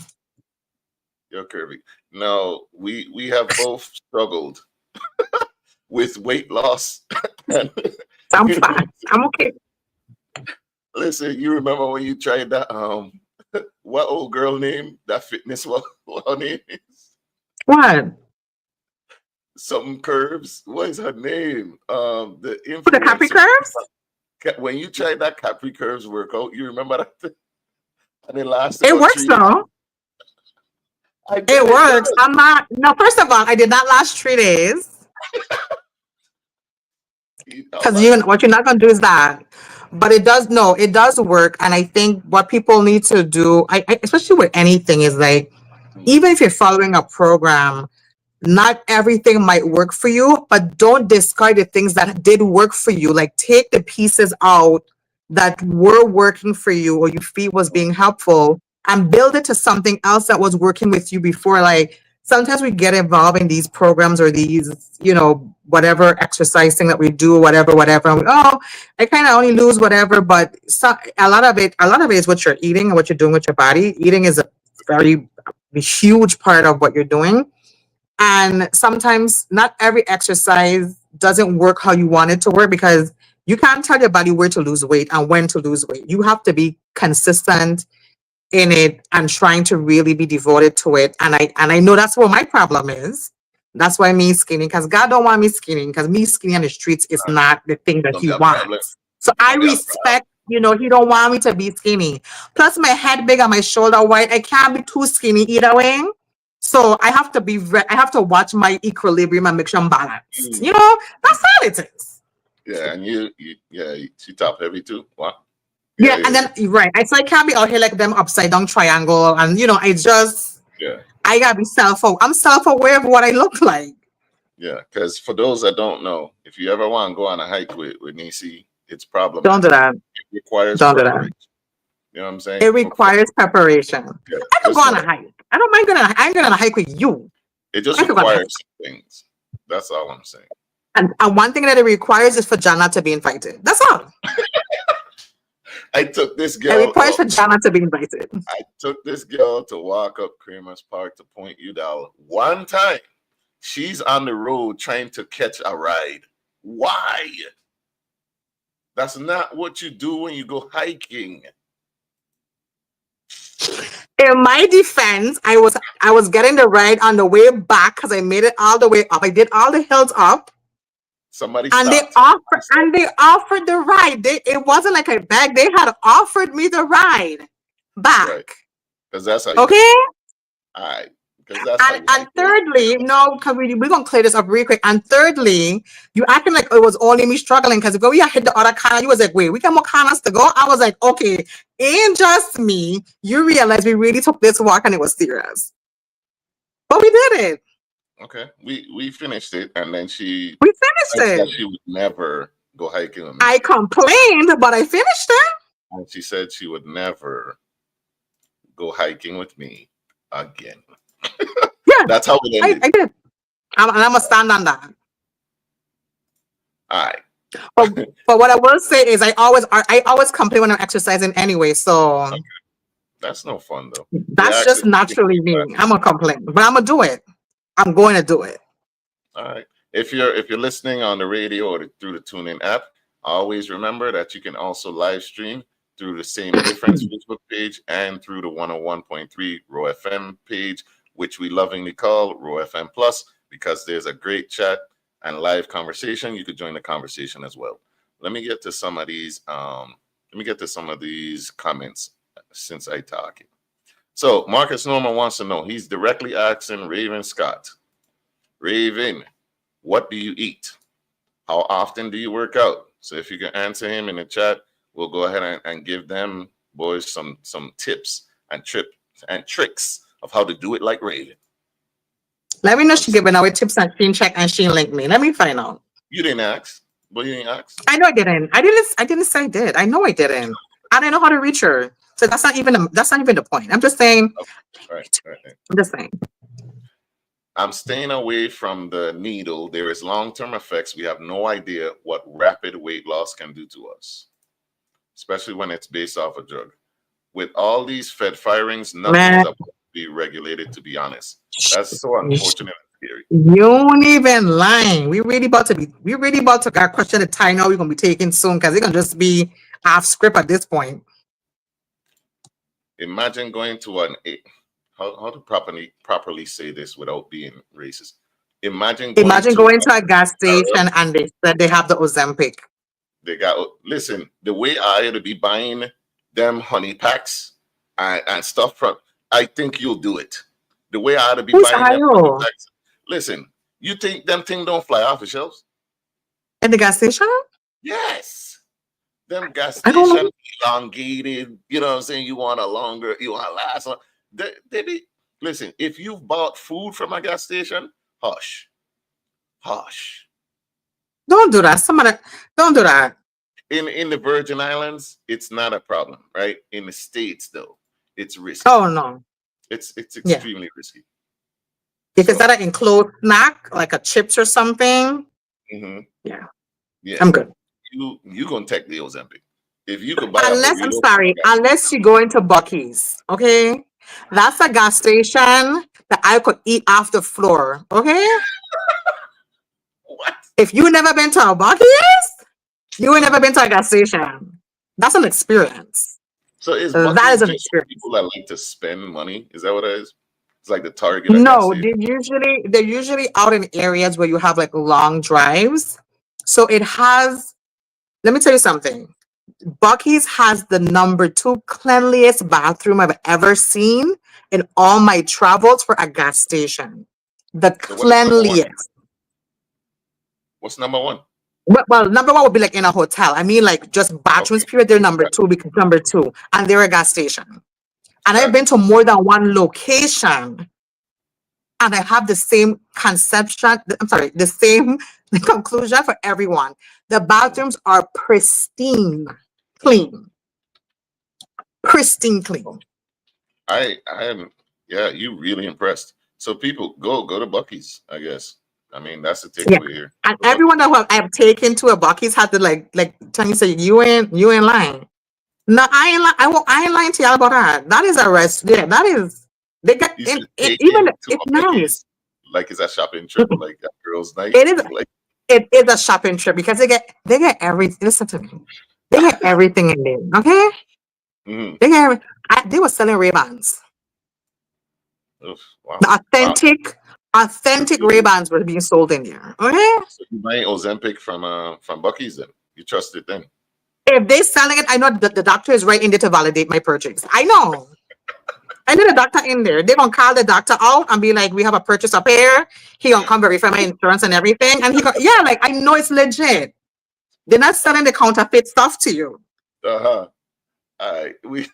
You're curvy. No, we have both struggled with weight loss. I'm fat. I'm okay. Listen, you remember when you tried that what old girl name? That fitness what her name is? What? Some curves. What is her name? The For the Capri influencer. curves? When you tried that Capri curves workout, you remember that thing? And it lasted. It works though. It works. I'm not. No, first of all, I did not last 3 days. Because what you're not gonna do is that. But it does. No, it does work. And I think what people need to do, especially with anything, is like, even if you're following a program, not everything might work for you, but don't discard the things that did work for you. Like take the pieces out that were working for you or you feel was being helpful and build it to something else that was working with you before. Like sometimes we get involved in these programs or these, whatever exercise thing that we do, whatever. And I kind of only lose whatever, but a lot of it is what you're eating and what you're doing with your body. Eating is a huge part of what you're doing. And sometimes not every exercise doesn't work how you want it to work because you can't tell your body where to lose weight and when to lose weight. You have to be consistent in it and trying to really be devoted to it. And I know that's what my problem is. That's why me skinny, because God don't want me skinny, because me skinny on the streets is not the thing that he wants. So I respect, he don't want me to be skinny. Plus my head big and my shoulder wide. I can't be too skinny either way. So I have to watch my equilibrium and make sure I'm balanced. That's all it is. Yeah, and you top heavy too. Wow. Yeah, and then right. So I can't be out here like them upside down triangle. And I gotta be I'm self-aware of what I look like. Yeah, because for those that don't know, if you ever want to go on a hike with Neci, it's problematic. Don't do that. It requires don't preparation. Do that. You know what I'm saying? It requires preparation. Yeah, I can go on a hike. I don't mind I'm going on a hike with you. It just requires things. That's all I'm saying. And one thing that it requires is for Jana to be invited. That's all. I took this girl. It requires for Jana to be invited. I took this girl to walk up Creamer's Park to Point Udall one time. She's on the road trying to catch a ride. Why? That's not what you do when you go hiking. In my defense, I was getting the ride on the way back because I made it all the way up. I did all the hills up. Somebody and they offered the ride. It wasn't like a bag. They had offered me the ride back. Because that's how. Okay. All right. And thirdly, because we're gonna clear this up real quick. And thirdly, you acting like it was only me struggling because if we hit the other corner, you was like, wait, we got more corners to go. I was like, okay, ain't just me. You realize we really took this walk and it was serious. But we did it. Okay, we finished it, and then we finished it. She would never go hiking with me. I complained, but I finished it. And she said she would never go hiking with me again. Yeah, that's how it ended. I did. I'm gonna stand on that. All right. But what I will say is, I always complain when I'm exercising anyway. So okay. That's no fun though. That's just naturally me. I'm gonna complain, but I'm gonna do it. I'm going to do it. All right. If you're listening on the radio or through the TuneIn app, always remember that you can also live stream through the same difference Facebook page and through the 101.3 Raw FM page, which we lovingly call Raw FM Plus, because there's a great chat and live conversation. You could join the conversation as well. Let me get to some of these. Comments since I talking. So Marcus Norman wants to know. He's directly asking Raven Scott. Raven, what do you eat? How often do you work out? So if you can answer him in the chat, we'll go ahead and give them boys some tips and tricks of how to do it like Raven. Let me know she giving away tips and she check and she link me. Let me find out. You didn't ask. But you didn't ask. I know I didn't. I didn't say I did. I know I didn't. I didn't know how to reach her. So that's not even the point. I'm just saying. Right. I'm just saying. I'm staying away from the needle. There is long-term effects. We have no idea what rapid weight loss can do to us, especially when it's based off a drug. With all these Fed firings, nothing is about to be regulated, to be honest. That's so unfortunate and scary. You ain't even lying. We really about to got question the time now we're gonna be taking soon because it's gonna just be off script at this point. Imagine going to how to properly say this without being racist. Imagine Going to a gas station and they said they have the Ozempic. They got, listen, the way I had to be buying them honey packs and stuff from, I think you'll do it. The way I had to be buying them honey packs. Listen, you think them things don't fly off the shelves? At the gas station? Yes. Them gas station elongated, you know what I'm saying? You want last. They be, listen, if you've bought food from a gas station, hush. Don't do that. Don't do that. In the Virgin Islands, it's not a problem, right? In the States, though, it's risky. Oh no. It's extremely risky. If it's not an enclosed snack, like a chips or something, yeah, I'm good. You gonna take the Ozempic if you could buy. Unless you go into Buc-ee's, okay? That's a gas station that I could eat off the floor, okay? What? If you never been to a Buc-ee's, you ain't never been to a gas station. That's an experience. So is that is an experience. People that like to spend money? Is that what it is? It's like the Target. No, they're usually out in areas where you have like long drives. So it has. Let me tell you something. Buc-ee's has the number 2 cleanliest bathroom I've ever seen in all my travels for a gas station. The cleanliest. What's number 1? Well, number 1 would be like in a hotel. I mean, like just bathrooms period. They're number 2 because number 2, and they're a gas station. And I've been to more than one location, and I have the same conception. I'm sorry, the same conclusion for everyone. The bathrooms are pristine clean. I am, yeah, you really impressed. So people go to Buc-ee's, I guess. I mean, that's the takeaway here. And everyone that I have taken to a Buc-ee's had to like tell me, say you ain't lying. No, I ain't lying to y'all about that. That is a rest. Yeah, that is. They got even it's nice. Like it's a shopping trip, like a girls' night. It is. Like, it is a shopping trip because they get everything. Listen to me. They get everything in there. Okay. Mm-hmm. They were selling Ray-Bans. Wow. The authentic Ray-Bans were being sold in there. Okay. So you buying Ozempic from Buc-ee's then? You trust it then? If they're selling it, I know the doctor is right in there to validate my purchase. I know. I know the doctor in there. They're gonna call the doctor out and be like, "We have a purchase up here." He gonna come verify my insurance and everything, and like I know it's legit. They're not selling the counterfeit stuff to you. All right, we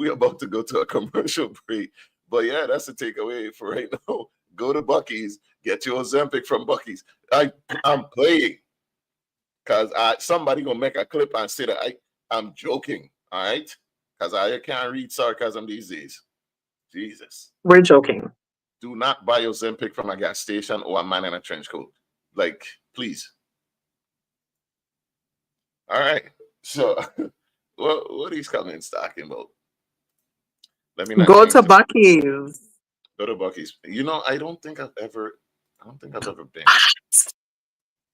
about to go to a commercial break, but yeah, that's the takeaway for right now. Go to Buc-ee's, get your Ozempic from Buc-ee's. I'm playing. Because somebody gonna make a clip and say that I'm joking, all right? Because I can't read sarcasm these days. Jesus. We're joking. Do not buy your Ozempic from a gas station or a man in a trench coat. Like, please. All right. So, what are these comments talking about? Let me go to Buc-ee's. Go to Buc-ee's. You know, I don't think I've ever been.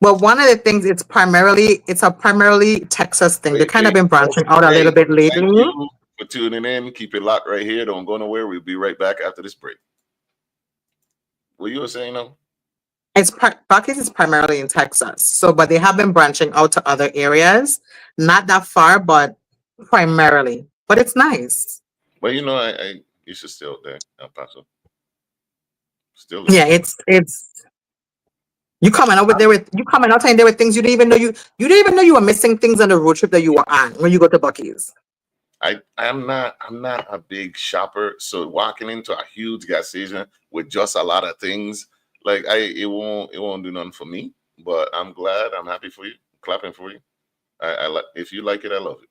Well, one of the things it's a primarily Texas thing. They've kind of been branching out a little bit lately. Thank you for tuning in. Keep it locked right here. Don't go nowhere. We'll be right back after this break. What you were saying now? Buc-ee's is primarily in Texas. But they have been branching out to other areas. Not that far, but primarily. But it's nice. Well, you know, I used to stay out there, El Paso. Still. Yeah, it's. You coming out there with things you didn't even know you were missing things on the road trip that you were on when you go to Buc-ee's. I'm not a big shopper, so walking into a huge gas station with just a lot of things, like it won't do nothing for me. But I'm glad, I'm happy for you, clapping for you. I like, if you like it, I love it.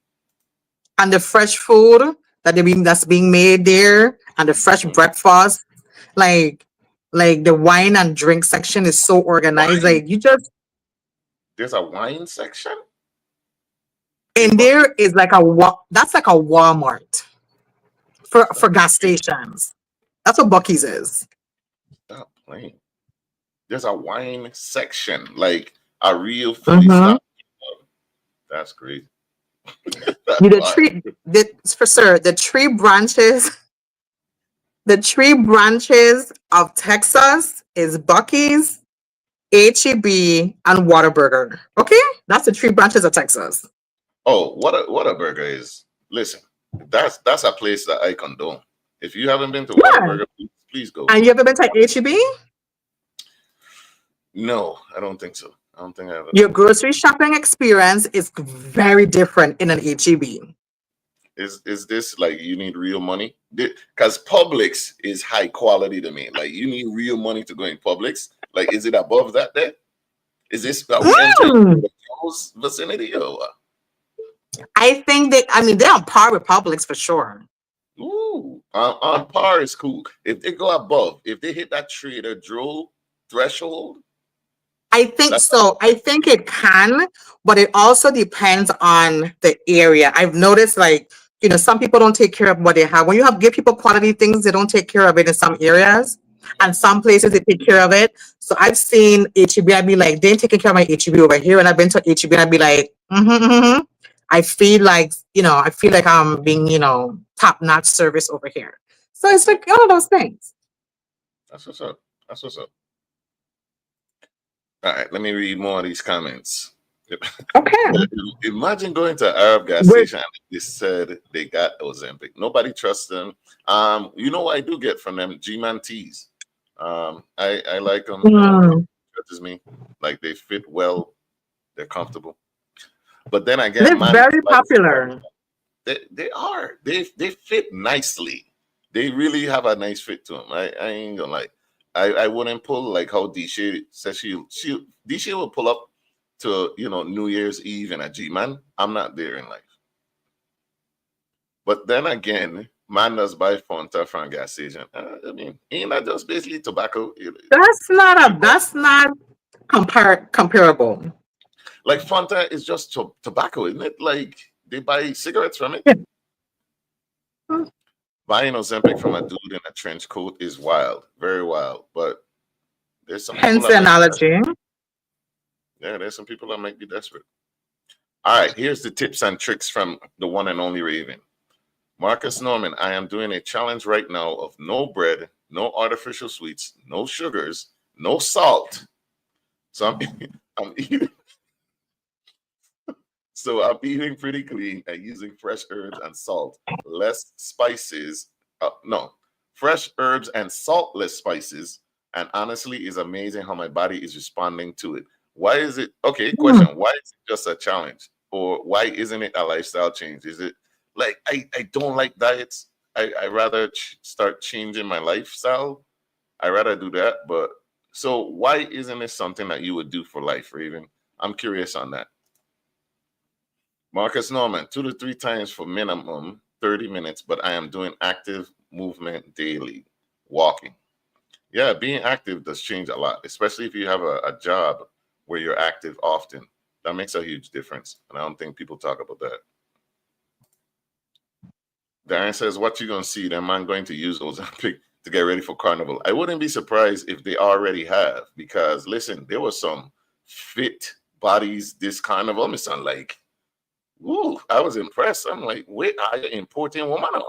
and the fresh food that's being made there, and the fresh Mhm. breakfast, like the wine and drink section is so organized. Wine? Like you just There's a wine section in and Bucky. there is like that's like a Walmart for Stop, gas stations. That's what Bucky's is. stop playing. There's a wine section, like a real fully Mm-hmm. stocked. That's crazy. That's The wild. for sir, the tree branches of Texas is Bucky's, HEB, and Whataburger. Okay, that's the tree branches of Texas. Oh, what a burger is. Listen, that's a place that I condone. If you haven't been to Yeah. Whataburger, please go. And you ever been to HEB? No, I don't think so. I don't think I have. Your grocery shopping experience is very different in an HEB. Is this like you need real money? Because Publix is high quality to me. Like you need real money to go in Publix. Like, is it above that there? Is this, are we entering Mm. the Joe's vicinity or what? I think they're on par with Publix for sure. Ooh, on par is cool. If they go above, if they hit that Trader Joe threshold, I think that's so. I think it can, but it also depends on the area. I've noticed, like, some people don't take care of what they have. When you give people quality things, they don't take care of it in some areas, and some places they take care of it. So I've seen HEB. I'd be like, they ain't taking care of my HEB over here, and I've been to HEB, and I'd be like, I feel like, I'm being, top notch service over here. So it's like one of those things. that's what's up. That's what's up. All right, let me read more of these comments. Okay. Imagine going to Arab gas Wait. station and they said they got Ozempic. Nobody trusts them. You know what I do get from them? G-Man tees. I like them. I don't think it touches me. Like they fit well. They're comfortable. But then again, They're man, very like, popular. they are. They fit nicely. They really have a nice fit to them. I ain't gonna lie. I wouldn't pull like how Disha says Disha will pull up to New Year's Eve in a G-Man. I'm not there in life. But then again, man does buy Fanta from gas station. I mean, ain't that just basically tobacco? That's not comparable. Like Fanta is just tobacco, isn't it? Like they buy cigarettes from it. Yeah. Buying Ozempic from a dude in a trench coat is wild, very wild. But there's some people Hence that the might be analogy. desperate. Yeah, there's some people that might be desperate. All right, here's the tips and tricks from the one and only Raven. Marcus Norman, I am doing a challenge right now of no bread, no artificial sweets, no sugars, no salt. So I'm eating. So I'm eating pretty clean and using fresh herbs and salt, less spices. No, fresh herbs and saltless spices. And honestly, it's amazing how my body is responding to it. Why is it okay? Question: why is it just a challenge, or why isn't it a lifestyle change? Is it like I don't like diets? I rather start changing my lifestyle. I rather do that. But so why isn't it something that you would do for life, Raven? I'm curious on that. Marcus Norman, 2 to 3 times for minimum 30 minutes, but I am doing active movement daily, walking. Yeah, being active does change a lot, especially if you have a job where you're active often. That makes a huge difference. And I don't think people talk about that. Darren says, what you going to see? Them man going to use Ozempic to get ready for Carnival. I wouldn't be surprised if they already have, because listen, there were some fit bodies this Carnival. It's not like, ooh, I was impressed. I'm like, wait, are you importing women on?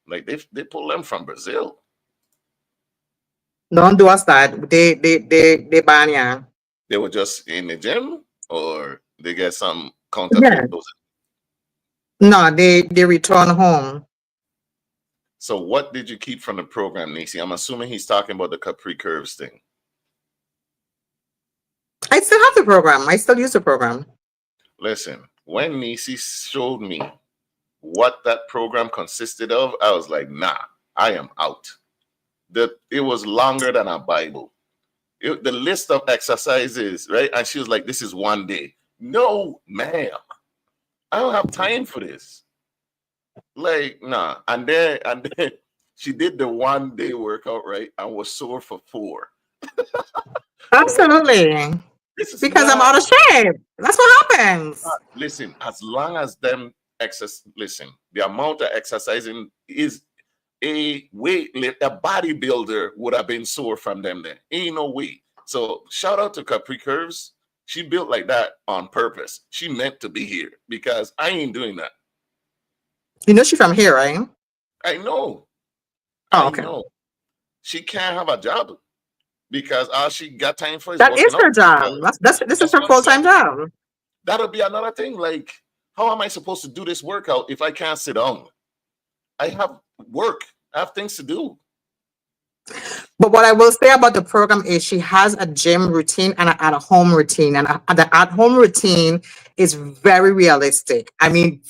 Like they pull them from Brazil. Don't do us that. They ban ya. They were just in the gym, or they get some counterfeit. Yeah. No, they return home. So what did you keep from the program, Neci? I'm assuming he's talking about the Capri Curves thing. I still have the program. I still use the program. Listen, when Neci showed me what that program consisted of, I was like, nah, I am out. It was longer than a Bible. The list of exercises, right? And she was like, this is one day. No, ma'am. I don't have time for this. Like, nah. And then she did the 1 day workout, right? And was sore for 4. I'm like, Absolutely. this is Because I'm not out of shape. That's what happens. listen, as long as them exercise, listen, the amount of exercising is a bodybuilder would have been sore from them then. Ain't no way. So shout out to Capri Curves. She built like that on purpose. She meant to be here because I ain't doing that. You know she's from here, right? I know. Oh, I okay. know. She can't have a job because all she got time for is That is working her out. job. This is That's her what I'm full-time saying. job. That'll be another thing. Like, how am I supposed to do this workout if I can't sit down? I have work. I have things to do. But what I will say about the program is she has a gym routine and an at-home routine. And the at-home routine is very realistic. I mean,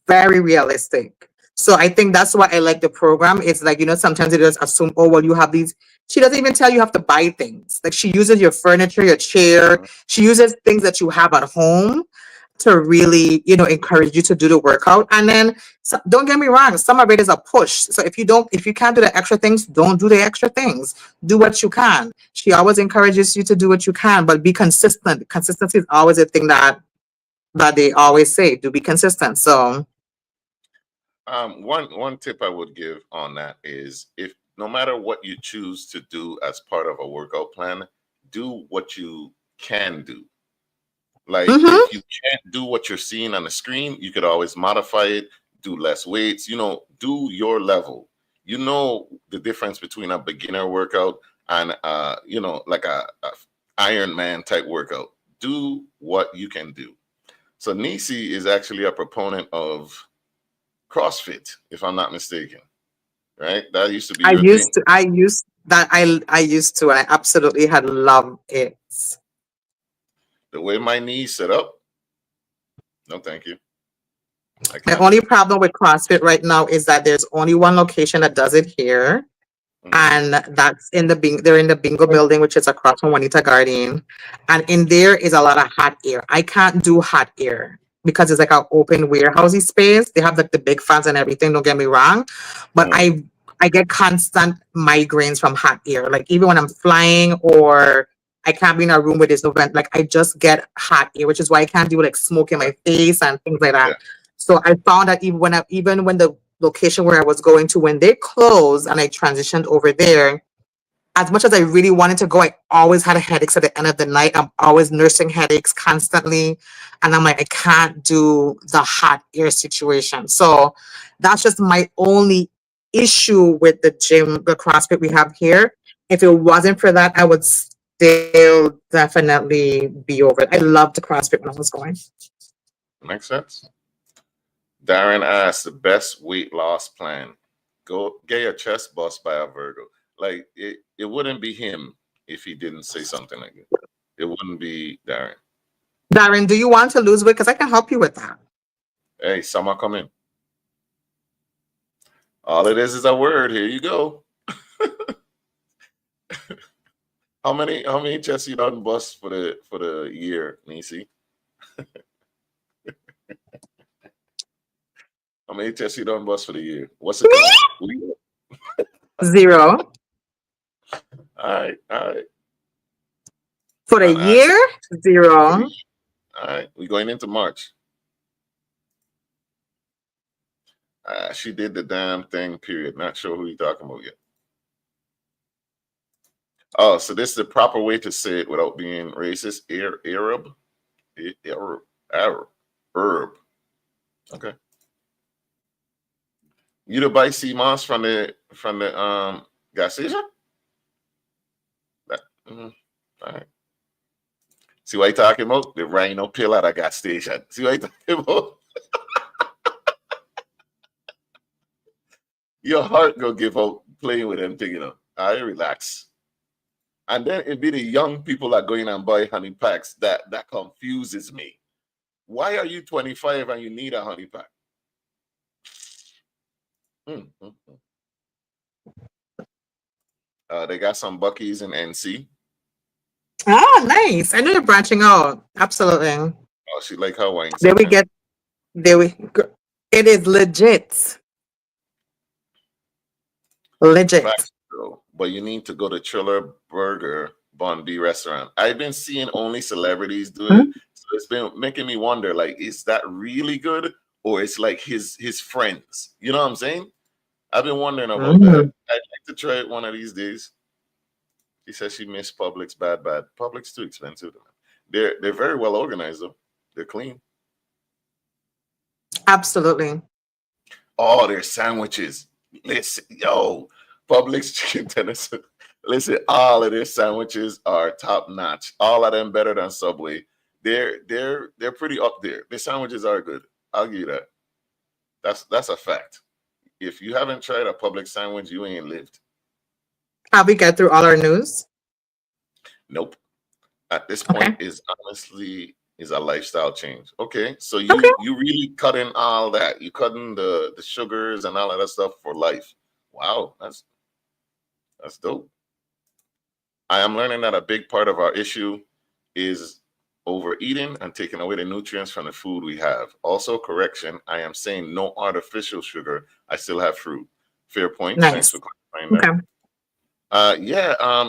very realistic. So I think that's why I like the program. It's like, sometimes they just assume, oh, well, you have these. She doesn't even tell you have to buy things. Like she uses your furniture, your chair. She uses things that you have at home to really, encourage you to do the workout. And then don't get me wrong, some of it is a push. So if you can't do the extra things, don't do the extra things. Do what you can. She always encourages you to do what you can, but be consistent. Consistency is always a thing that they always say. Do be consistent. So one tip I would give on that is if no matter what you choose to do as part of a workout plan, do what you can do. Like mhm. if you can't do what you're seeing on the screen, you could always modify it, do less weights, do your level. You know the difference between a beginner workout and like a Iron Man type workout. Do what you can do. So Nisi is actually a proponent of CrossFit, if I'm not mistaken. Right? That used to be your thing. I used to, and I absolutely had loved it. The way my knees set up, no thank you. I My can't do only it. problem with CrossFit right now is that there's only one location that does it here. Mhm. And that's they're in the bingo building, which is across from Juanita Garden. And in there is a lot of hot air. I can't do hot air because it's like an open warehousey space. They have like the big fans and everything, don't get me wrong. But Mm. I get constant migraines from hot air. Like even when I'm flying or I can't be in a room where there's no vent, like I just get hot air, which is why I can't do like smoke in my face and things like Yeah. that. So I found that even when the location where I was going to, when they closed and I transitioned over there, as much as I really wanted to go, I always had headaches at the end of the night. I'm always nursing headaches constantly. And I'm like, I can't do the hot air situation. So that's just my only issue with the gym, the CrossFit we have here. If it wasn't for that, I would still definitely be over it. I loved the CrossFit when I was going. Makes sense. Darren asked the best weight loss plan. Go get your chest bust by a Virgo. Like it wouldn't be him if he didn't say something like that. It wouldn't be Darren. Darren, do you want to lose weight? Because I can help you with that. Hey, summer come in. All it is a word. Here you go. How many chests you done bust for the year, Nisi? How many chests you done bust for the year? What's the count? Zero. All right. For the And ask year, zero. all right, we're going into March. She did the damn thing, period. Not sure who you're talking about yet. Oh, so this is the proper way to say it without being racist. Arab. Okay. You to buy sea moss from the gas station? All right. See what you talking about? The rhino pill at a gas station. See what you talking about? Your heart go give out playing with them thing, I relax. And then it be the young people that go in and buy honey packs that confuses me. Why are you 25 and you need a honey pack? They got some Bucky's in NC. Oh, nice. I know you're branching out. Absolutely. Oh, she like her wine There we sometimes. get there we It is legit. Legit. Facts, though. But you need to go to Triller Burger Bondi restaurant. I've been seeing only celebrities do it, Mm, so it's been making me wonder, like, is that really good, or it's like his friends? You know what I'm saying? I've been wondering about that. mm. I'd like to try it one of these days. She says she missed Publix bad. Publix too expensive. They're very well organized though. They're clean. Absolutely. Oh, their sandwiches. Listen, yo, Publix chicken tenders. Listen, all of their sandwiches are top notch. All of them better than Subway. They're pretty up there. Their sandwiches are good. I'll give you that. That's a fact. If you haven't tried a Publix sandwich, you ain't lived. How we get through all our news? Nope. At this Okay. point is honestly is a lifestyle change. Okay, so Okay. you really cutting all that. You cutting the sugars and all of that stuff for life. Wow, that's dope. I am learning that a big part of our issue is overeating and taking away the nutrients from the food we have. Also, correction, I am saying no artificial sugar. I still have fruit. Fair point. Thanks Nice. for clarifying that. Okay.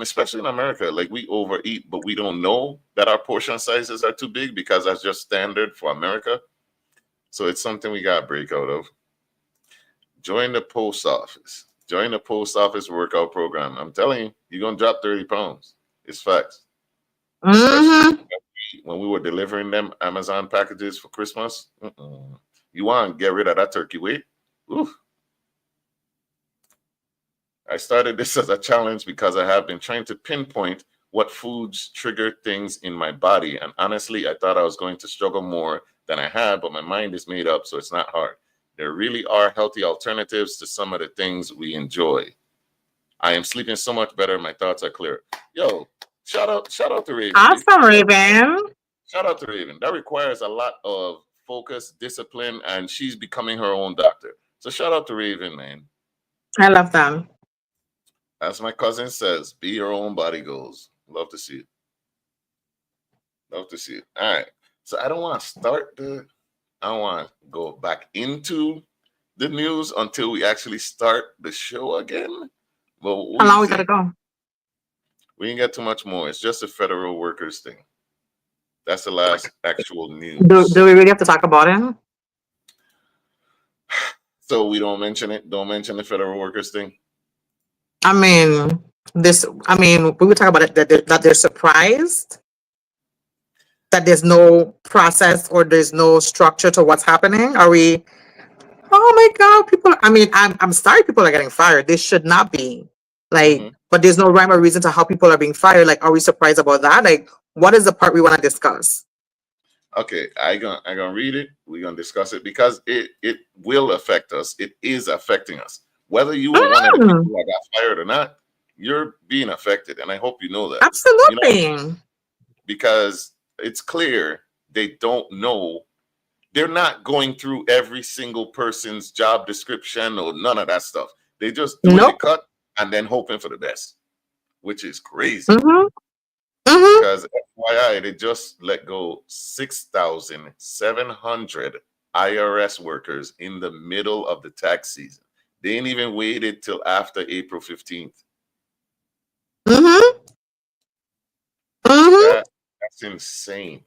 Especially in America, like we overeat, but we don't know that our portion sizes are too big because that's just standard for America. So it's something we got to break out of. Join the post office. Join the post office workout program. I'm telling you, you're going to drop 30 pounds. It's facts. Especially Hmm. when we were delivering them Amazon packages for Christmas. You want to get rid of that turkey weight? Oof. I started this as a challenge because I have been trying to pinpoint what foods trigger things in my body. And honestly, I thought I was going to struggle more than I had, but my mind is made up, so it's not hard. There really are healthy alternatives to some of the things we enjoy. I am sleeping so much better. My thoughts are clear. Yo, shout out to Raven. Awesome, Raven. Shout out to Raven. That requires a lot of focus, discipline, and she's becoming her own doctor. So shout out to Raven, man. I love them. As my cousin says, be your own body goals. Love to see it. Love to see it. All right. So I don't want to go back into the news until we actually start the show again. But what How do long you we gotta think? go? We didn't get too much more. It's just a federal workers thing. That's the last actual Do news. we really have to talk about it? So we don't mention it. Don't mention the federal workers thing. I mean, we would talk about it that they're surprised that there's no process or there's no structure to what's happening. Are we? Oh my God, people! I mean, I'm sorry, people are getting fired. They should not be. Like, Mhm. but there's no rhyme or reason to how people are being fired. Like, are we surprised about that? Like, what is the part we want to discuss? Okay, I gonna read it. We're gonna discuss it because it will affect us. It is affecting us. Whether you were one of the people Mm, that got fired or not, you're being affected, and I hope you know that. You know, absolutely. because it's clear they don't know. They're not going through every single person's job description or none of that stuff. They just doing the Nope. cut and then hoping for the best, which is crazy. Mm-hmm. Mm-hmm. Because FYI, they just let go 6,700 IRS workers in the middle of the tax season. They ain't even waited till after April 15th. Mm-hmm. Mm-hmm. That's insane.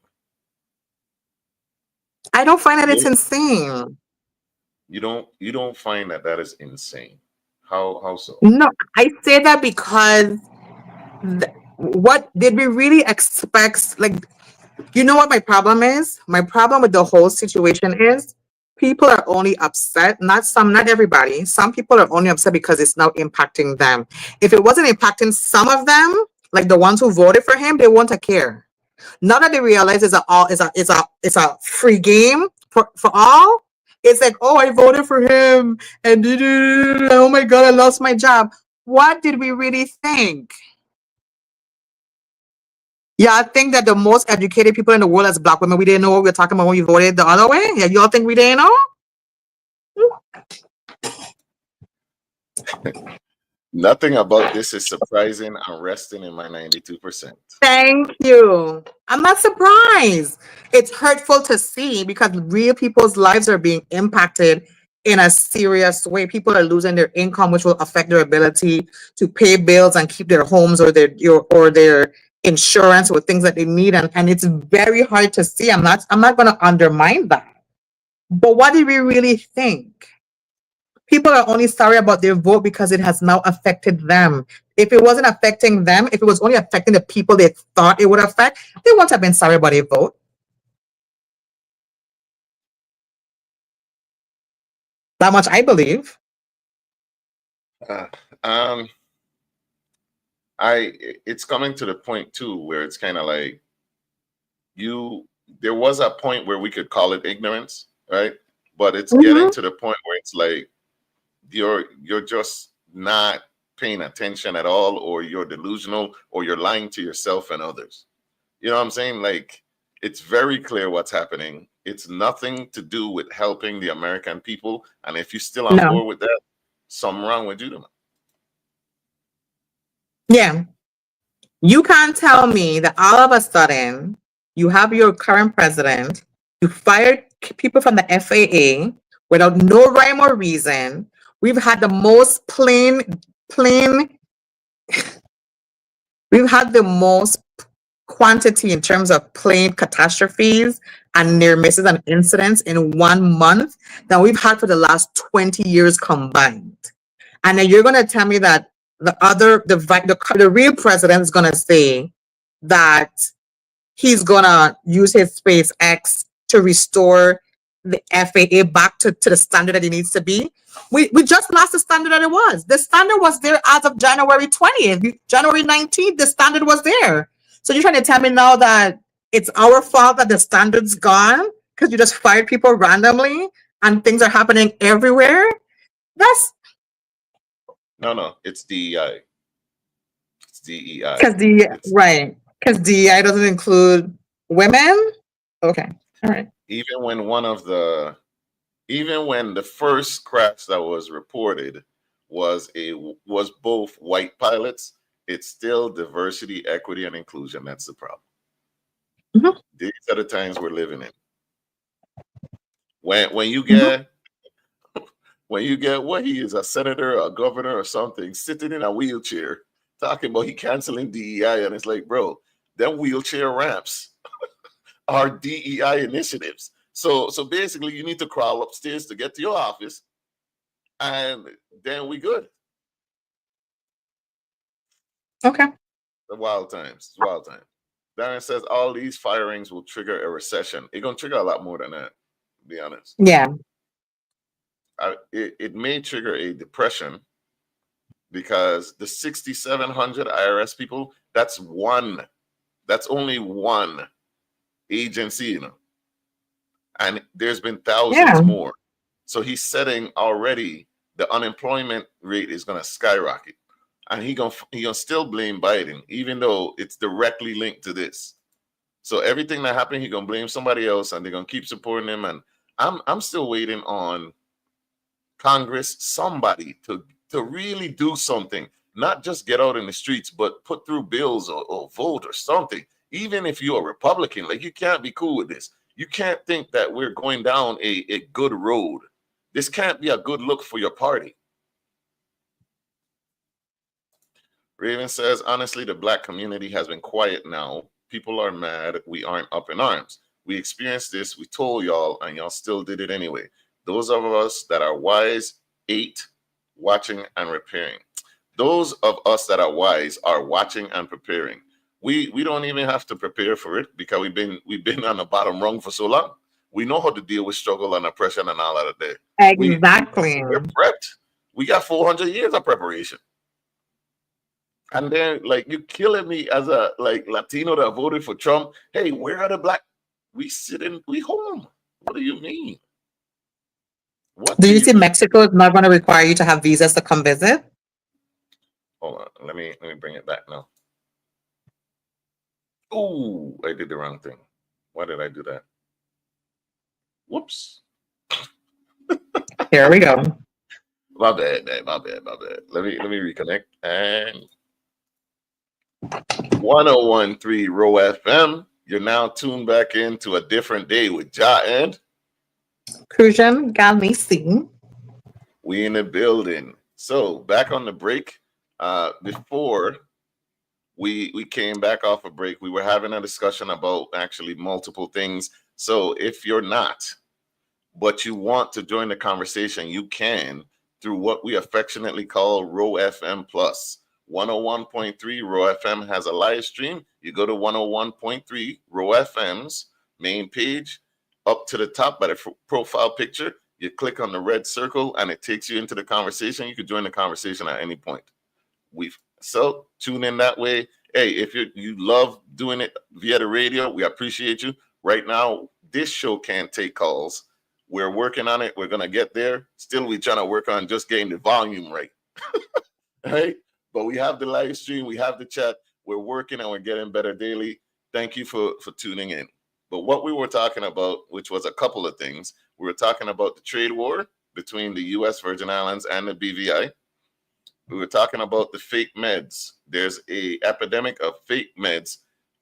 I don't find that it's You insane. don't find that is insane. How so? No, I say that because what did we really expect? Like, you know what my problem is? My problem with the whole situation is people are only upset, not everybody. Some people are only upset because it's now impacting them. If it wasn't impacting some of them, like the ones who voted for him, they won't care. Now that they realize it's a free game for all, it's like, oh, I voted for him and oh my God, I lost my job. What did we really think? Yeah, I think that the most educated people in the world as Black women, we didn't know what we were talking about when we voted the other way. Yeah, y'all think we didn't know? Nothing about this is surprising. I'm resting in my 92%. Thank you. I'm not surprised. It's hurtful to see because real people's lives are being impacted in a serious way. People are losing their income, which will affect their ability to pay bills and keep their homes or their insurance or things that they need. And it's very hard to see. I'm not gonna undermine that. But what do we really think? People are only sorry about their vote because it has now affected them. If it wasn't affecting them, if it was only affecting the people they thought it would affect, they wouldn't have been sorry about their vote. That much I believe. Um, it's coming to the point too where it's kind of like there was a point where we could call it ignorance, right? But it's getting to the point where it's like you're just not paying attention at all, or you're delusional, or you're lying to yourself and others. You know what I'm saying? Like, it's very clear what's happening. It's nothing to do with helping the American people. And if you're still on board with that, something wrong with you. Yeah. You can't tell me that all of a sudden you have your current president, you fired people from the FAA without no rhyme or reason. We've had the most we've had the most quantity in terms of plane catastrophes and near misses and incidents in 1 month than we've had for the last 20 years combined. And then you're going to tell me that the real president is going to say that he's going to use his SpaceX to restore the FAA back to the standard that it needs to be. We just lost the standard that it was. The standard was there as of January 20th. January 19th, the standard was there. So you're trying to tell me now that it's our fault that the standard's gone because you just fired people randomly and things are happening everywhere? That's No, it's DEI. It's DEI. Because DEI doesn't include women. Okay, all right. Even when the first crash that was reported was both white pilots, it's still diversity, equity, and inclusion. That's the problem. Mm-hmm. These are the times we're living in. When you get what he is, a senator, a governor, or something, sitting in a wheelchair talking about he canceling DEI, and it's like, bro, them wheelchair ramps are DEI initiatives. So basically, you need to crawl upstairs to get to your office, and then we good. Okay. The wild times. Darren says all these firings will trigger a recession. It's gonna trigger a lot more than that, to be honest. Yeah. It may trigger a depression because the 6,700 IRS people, that's only one agency, and there's been thousands more. So he's setting already the unemployment rate is going to skyrocket, and he gonna still blame Biden, even though it's directly linked to this. So everything that happened, he gonna blame somebody else, and they're gonna keep supporting him. And I'm still waiting on Congress, somebody to really do something, not just get out in the streets, but put through bills or vote or something. Even if you're a Republican, like, you can't be cool with this. You can't think that we're going down a good road. This can't be a good look for your party. Raven says, honestly, the Black community has been quiet now. People are mad. We aren't up in arms. We experienced this. We told y'all, and y'all still did it anyway. Those of us that are wise, watching and repairing. Those of us that are wise are watching and preparing. We don't even have to prepare for it because we've been on the bottom rung for so long. We know how to deal with struggle and oppression and all of that. Exactly. We're prepped. We got 400 years of preparation. And then, like, you killing me as a Latino that voted for Trump. Hey, where are the Black? We home. What do you mean? Do you see Mexico is not going to require you to have visas to come visit? Hold on. Let me bring it back now. Oh, I did the wrong thing. Why did I do that? Whoops. Here we go. My bad, man. My bad. Let me reconnect. And 1013 Row FM. You're now tuned back into a different day with Jah and Crucian Neci. we in the building. So back on the break. Before we came back off a break, we were having a discussion about actually multiple things. So if you're not, but you want to join the conversation, you can through what we affectionately call Row FM Plus. 101.3 Row FM has a live stream. You go to 101.3 Row FM's main page, up to the top by the profile picture. You click on the red circle and it takes you into the conversation. You can join the conversation at any point. So tune in that way. Hey, if you love doing it via the radio, we appreciate you. Right now, this show can't take calls. We're working on it. We're gonna get there. Still, we're trying to work on just getting the volume right. Right? But we have the live stream, we have the chat. We're working and we're getting better daily. Thank you for tuning in. But what we were talking about, which was a couple of things, we were talking about the trade war between the U.S. Virgin Islands and the BVI. We were talking about the fake meds. There's a epidemic of fake meds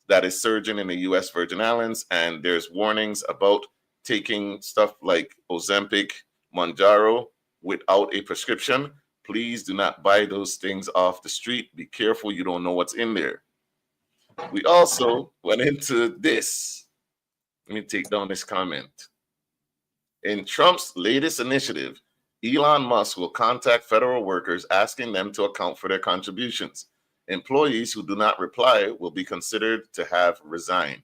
that is surging in the U.S. Virgin Islands, and there's warnings about taking stuff like Ozempic, Mounjaro without a prescription. Please do not buy those things off the street. Be careful, you don't know what's in there. We also went into this. Let me take down this comment. In Trump's latest initiative, Elon Musk will contact federal workers asking them to account for their contributions. Employees who do not reply will be considered to have resigned,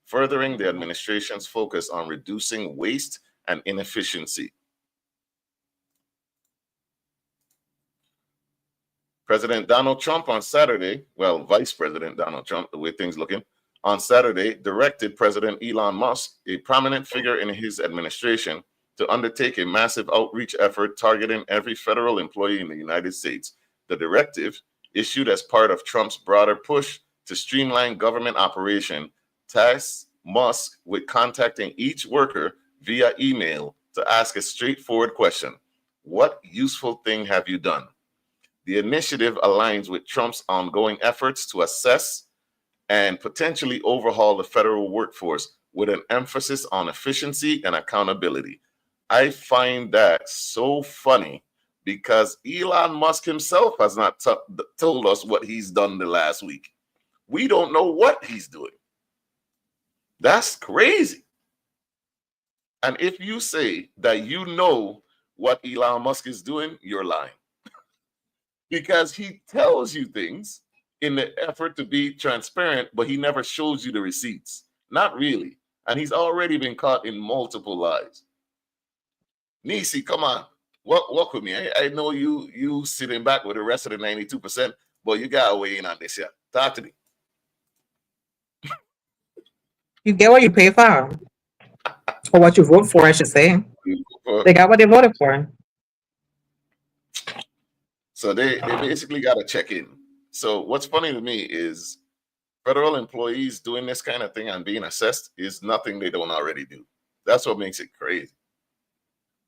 furthering the administration's focus on reducing waste and inefficiency. President Donald Trump on Saturday, well, Vice President Donald Trump, the way things looking, on Saturday directed President Elon Musk, a prominent figure in his administration, to undertake a massive outreach effort targeting every federal employee in the United States. The directive, issued as part of Trump's broader push to streamline government operation, tasks Musk with contacting each worker via email to ask a straightforward question: what useful thing have you done? The initiative aligns with Trump's ongoing efforts to assess and potentially overhaul the federal workforce with an emphasis on efficiency and accountability. I find that so funny because Elon Musk himself has not told us what he's done the last week. We don't know what he's doing. That's crazy. And if you say that you know what Elon Musk is doing, you're lying. Because he tells you things in the effort to be transparent, but he never shows you the receipts. Not really. And he's already been caught in multiple lies. Neci, come on. Walk with me. I know you sitting back with the rest of the 92%, but you got to weigh in on this here. Talk to me. You get what you pay for. Or what you vote for, I should say. They got what they voted for. So they basically got to check in. So what's funny to me is federal employees doing this kind of thing and being assessed is nothing they don't already do. That's what makes it crazy.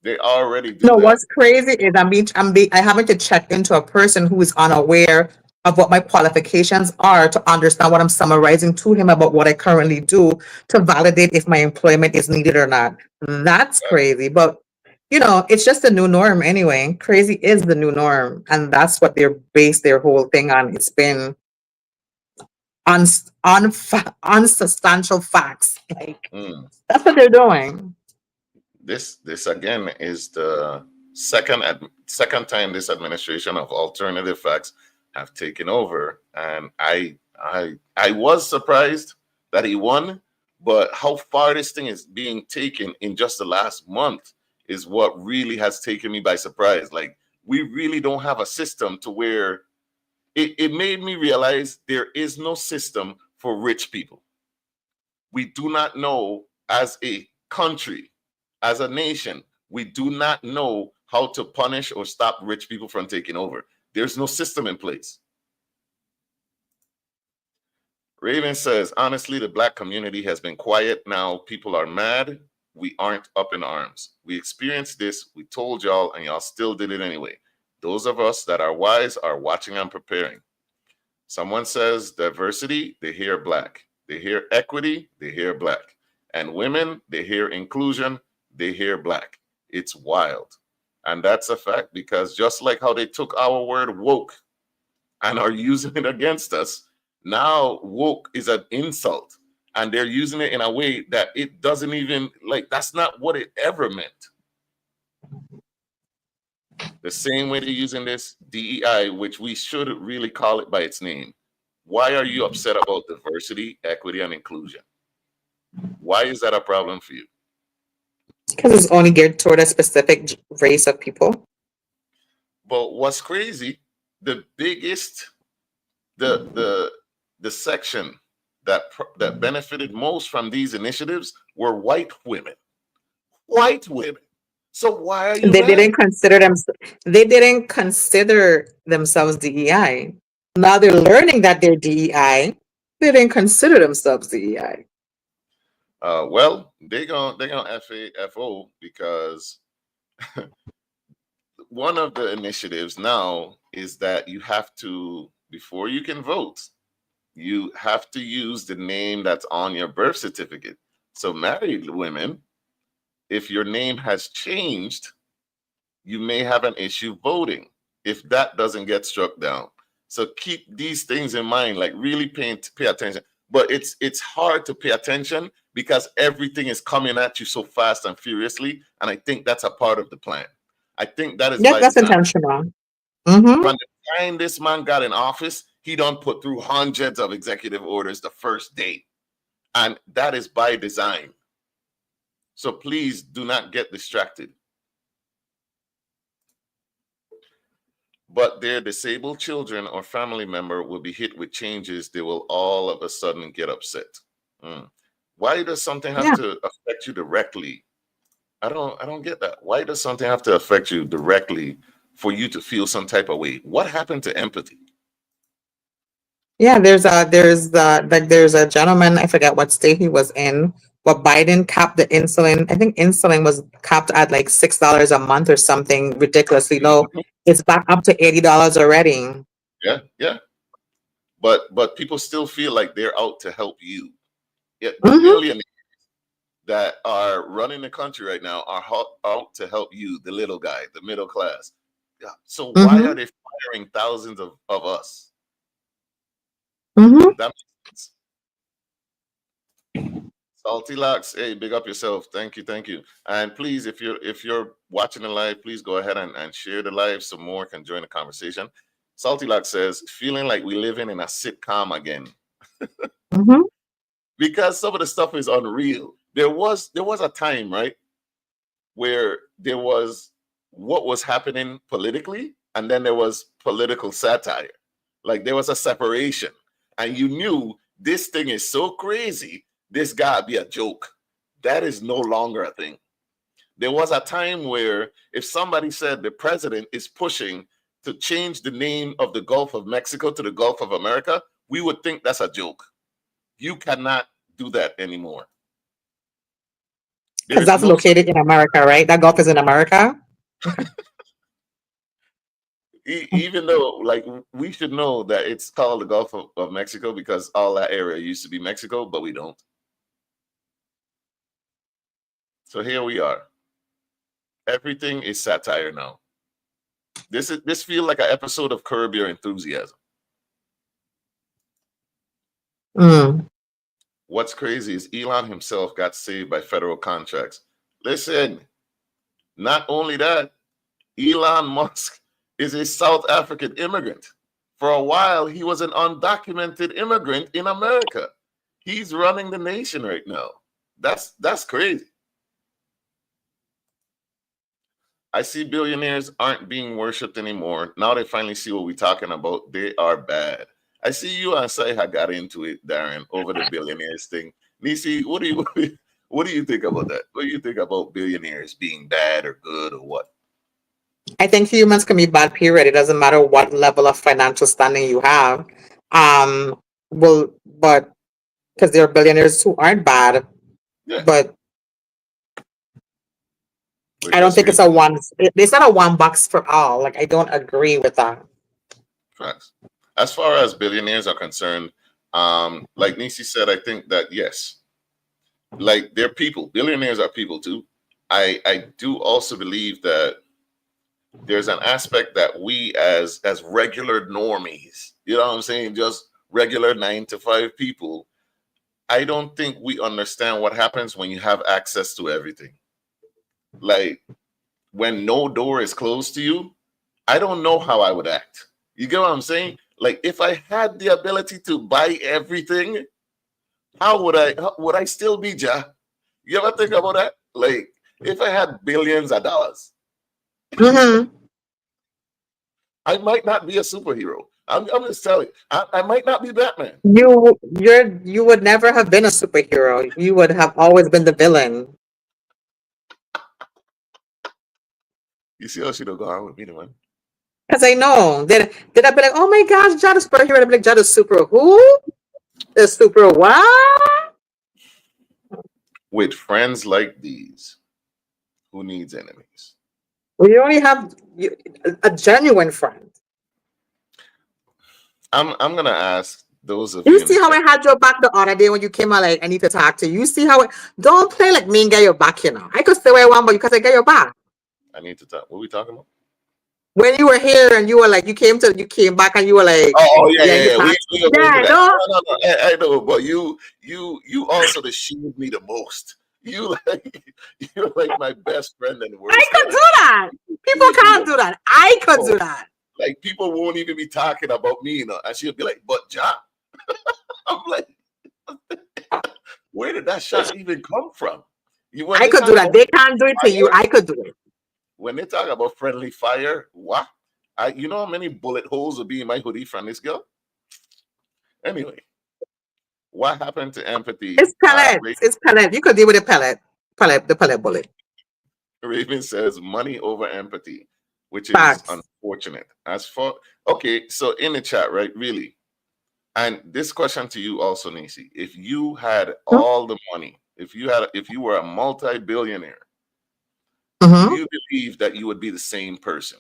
They already do. No, that. what's crazy is I having to check into a person who is unaware of what my qualifications are to understand what I'm summarizing to him about what I currently do to validate if my employment is needed or not. That's crazy. But it's just the new norm anyway. Crazy is the new norm. And that's what they're based their whole thing on. It's been unsubstantial facts. Like that's what they're doing. This again is the second time this administration of alternative facts have taken over, and I was surprised that he won, but how far this thing is being taken in just the last month is what really has taken me by surprise. Like, we really don't have a system to where it made me realize there is no system for rich people. We do not know as a country, as a nation, we do not know how to punish or stop rich people from taking over. There's no system in place. Raven says, honestly, the Black community has been quiet. Now people are mad. We aren't up in arms. We experienced this. We told y'all, and y'all still did it anyway. Those of us that are wise are watching and preparing. Someone says diversity, they hear black. They hear equity, they hear black. And women, they hear inclusion, they hear black. It's wild. And that's a fact, because just like how they took our word woke and are using it against us, now woke is an insult. And they're using it in a way that it doesn't even, like, that's not what it ever meant. The same way they're using this DEI, which we should really call it by its name. Why are you upset about diversity, equity, and inclusion? Why is that a problem for you? Because it's only geared toward a specific race of people. But what's crazy, the biggest, the section that benefited most from these initiatives were white women. White women. So why are you They mad? didn't consider them. They didn't consider themselves DEI. Now they're learning that they're DEI. They didn't consider themselves DEI. Well, they're gonna FO because one of the initiatives now is that you have to, before you can vote, you have to use the name that's on your birth certificate. So married women, if your name has changed, you may have an issue voting if that doesn't get struck down. So keep these things in mind, like really pay attention. But it's hard to pay attention because everything is coming at you so fast and furiously. And I think that's a part of the plan. I think that is Yes, by that's design. intentional. Mm-hmm. From the time this man got in office, he done put through hundreds of executive orders the first day. And that is by design. So please do not get distracted. But their disabled children or family member will be hit with changes. They will all of a sudden get upset. Why does something have to affect you directly? I don't get that. Why does something have to affect you directly for you to feel some type of way? What happened to empathy? Yeah, there's a gentleman, I forget what state he was in, but Biden capped the insulin. I think insulin was capped at like $6 a month or something ridiculously low. It's back up to $80 already. Yeah. But people still feel like they're out to help you. Yeah, the Mhm. millionaires that are running the country right now are out to help you, the little guy, the middle class. Yeah. So why Mhm. are they firing thousands of us? Mhm. That makes sense. Salty Locks, hey, big up yourself. Thank you. And please, if you're watching the live, please go ahead and share the live so more can join the conversation. Salty Lock says, feeling like we living in a sitcom again. Mhm. Because some of the stuff is unreal. There was a time, right, where there was what was happening politically, and then there was political satire. Like there was a separation, and you knew this thing is so crazy, this gotta be a joke. That is no longer a thing. There was a time where if somebody said the president is pushing to change the name of the Gulf of Mexico to the Gulf of America, we would think that's a joke. You cannot do that anymore. Because that's located in America, right? That Gulf is in America. Okay. Even though, like, we should know that it's called the Gulf of Mexico because all that area used to be Mexico, but we don't. So here we are. Everything is satire now. This feels like an episode of Curb Your Enthusiasm. What's crazy is Elon himself got saved by federal contracts. Listen, not only that, Elon Musk is a South African immigrant. For a while, he was an undocumented immigrant in America. He's running the nation right now. That's crazy. I see billionaires aren't being worshipped anymore. Now they finally see what we're talking about. They are bad. I see you and Saiha got into it, Darren, over the billionaires thing. Nisi, what do you think about that? What do you think about billionaires being bad or good or what? I think humans can be bad, period. It doesn't matter what level of financial standing you have. But because there are billionaires who aren't bad, Yeah. but I don't think it's a one. It's not a one box for all. Like, I don't agree with that. Facts. As far as billionaires are concerned, like Neci said, I think that yes, like they're people. Billionaires are people too. I do also believe that there's an aspect that we as regular normies, you know what I'm saying, just regular 9 to 5 people, I don't think we understand what happens when you have access to everything. Like when no door is closed to you, I don't know how I would act. You get what I'm saying? Like if I had the ability to buy everything, how would I still be Jah? You ever think about that? Like if I had billions of dollars, Mm-hmm. I might not be a superhero. I'm just telling you, I might not be Batman. You would never have been a superhero. You would have always been the villain. You see how she don't go on with me, the one. Because I know. Did I be like, oh my gosh, Jah the superhero? I'd be like, Jah the super who? The super what? With friends like these, who needs enemies? Well, you only have a genuine friend. I'm gonna ask those of You you in see the how I chat. had your back the other day when you came out like, I need to talk to you. You see how don't play like me and get your back, you know. I could stay where I want, but because I get your back. I need to talk. What are we talking about? When you were here and you were like, you came back and you were like, Oh yeah, yeah, yeah, you yeah. talk. We gonna go into Yeah, that. no, No. I know, but you also the shield me the most. You like you're like my best friend and I worst could do enemy. that. People Shield me can't the do that. I could do most. that. Like people won't even be talking about me, you know, and she'll be like, "But Jah," I'm like, "Where did that shot even come from?" You when I they could do talk that. about They can't do it to you. fire, I could do it. when they talk about friendly fire, what? You know how many bullet holes will be in my hoodie from this girl? Anyway, what happened to empathy? It's pellet. It's pellet. You could deal with a pellet. The pellet bullet. Raven says money over empathy, which is Facts. unfortunate. As for okay, so in the chat, right? Really, and this question to you also, Neci. If you had all the money, if you were a multi-billionaire, do Mm-hmm. you believe that you would be the same person?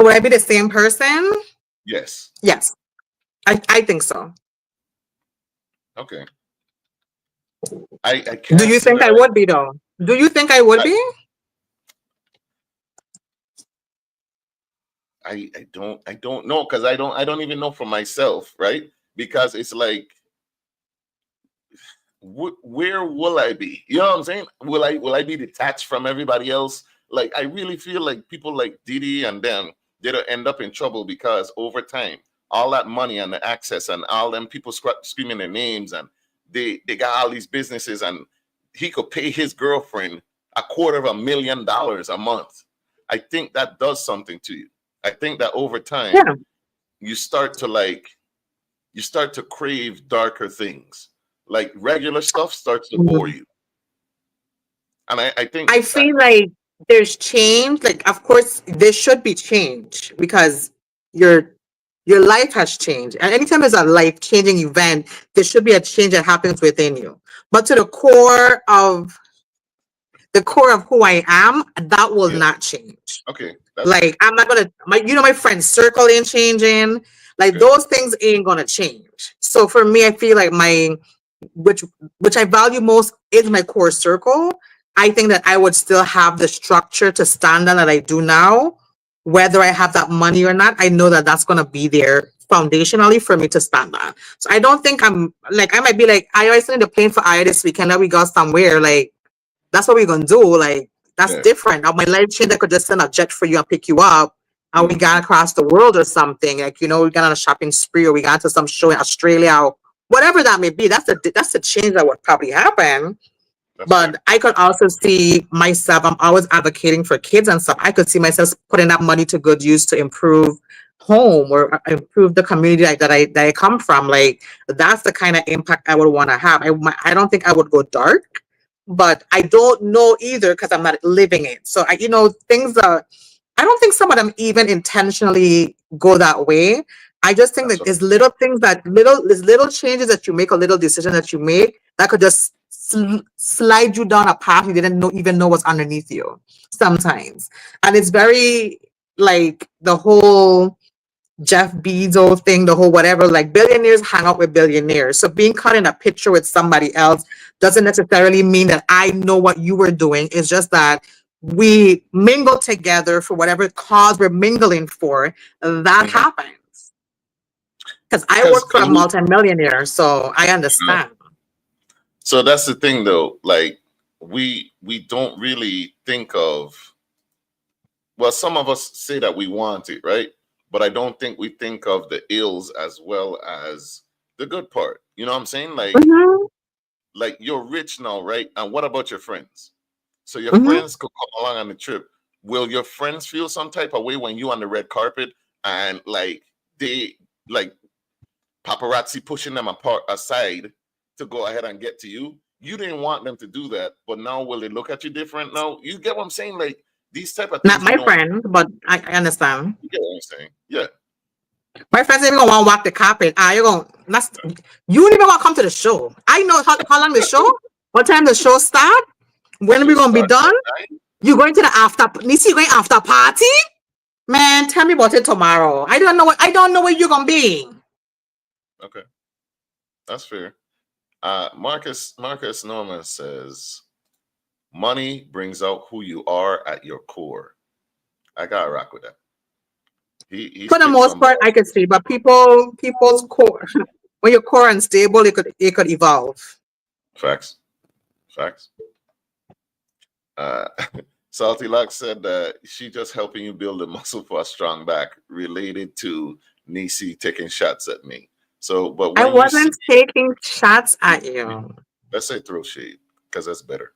Would I be the same person? Yes. Yes. I think so. Okay. I Do can't you see think that. I would be though? Do you think I would be? I don't know because I don't even know for myself, right? Because it's like where will I be? You know what I'm saying? Will I be detached from everybody else? Like I really feel like people like Didi and them, they'll end up in trouble because over time, all that money and the access and all them people screaming their names and they got all these businesses and he could pay his girlfriend $250,000 a month. I think that does something to you. I think that over time Yeah. you start to crave darker things. Like regular stuff starts to bore you. And I think I feel like there's change. Like, of course, there should be change because your your life has changed. And anytime there's a life changing event, there should be a change that happens within you. But to the core of who I am, that will yeah. not change. Okay. Like I'm not gonna my friend circle ain't changing. Like Okay. those things ain't gonna change. So for me, I feel like which which I value most is my core circle. I think that I would still have the structure to stand on that I do now, whether I have that money or not. I know that that's gonna be there foundationally for me to stand on. So I don't think I'm like I might be like I always need to plane for Aya this weekend that we go somewhere. Like that's what we're gonna do. Like that's Yeah. different. Now my life change, I could just send a jet for you and pick you up. And we got across the world or something. Like, you know, we got on a shopping spree or we got to some show in Australia or whatever that may be. That's the change that would probably happen. But Right. I could also see myself, I'm always advocating for kids and stuff. I could see myself putting that money to good use to improve home or improve the community that I come from. Like that's the kind of impact I would want to have. I don't think I would go dark, but I don't know either because I'm not living it. So things that I don't think some of them even intentionally go that way. I just think that there's little things there's little changes that you make, a little decision that you make that could just slide you down a path you didn't even know was underneath you sometimes. And it's very like the whole Jeff Bezos thing, the whole whatever, like billionaires hang out with billionaires. So being caught in a picture with somebody else doesn't necessarily mean that I know what you were doing. It's just that we mingle together for whatever cause we're mingling for. That happens. Because I work for a multimillionaire, so I understand. So that's the thing though, like we don't really think of, well, some of us say that we want it, right? But I don't think we think of the ills as well as the good part. You know what I'm saying? Like, like you're rich now, right? And what about your friends? So your friends could come along on the trip. Will your friends feel some type of way when you on the red carpet and like they like paparazzi pushing them aside to go ahead and get to you? You didn't want them to do that, but now will they look at you different? No, you get what I'm saying? Like these type of things. Not my friend, but I understand. You get what I'm saying? Yeah. My friends ain't gonna want to walk the carpet. You're gonna you don't even want to come to the show. I know how long the show, what time the show start, when are we gonna be done? You going to the after Neci, you going after party? Man, tell me about it tomorrow. I don't know where you're gonna be. Okay. That's fair. Marcus Norman says, money brings out who you are at your core. I gotta rock with that. For the most part, I could see, but people's core, when your core unstable, it could evolve. Facts. Salty Luck said that she just helping you build a muscle for a strong back, related to Neci taking shots at me. So, but I wasn't taking shots at you. Let's say throw shade, because that's better.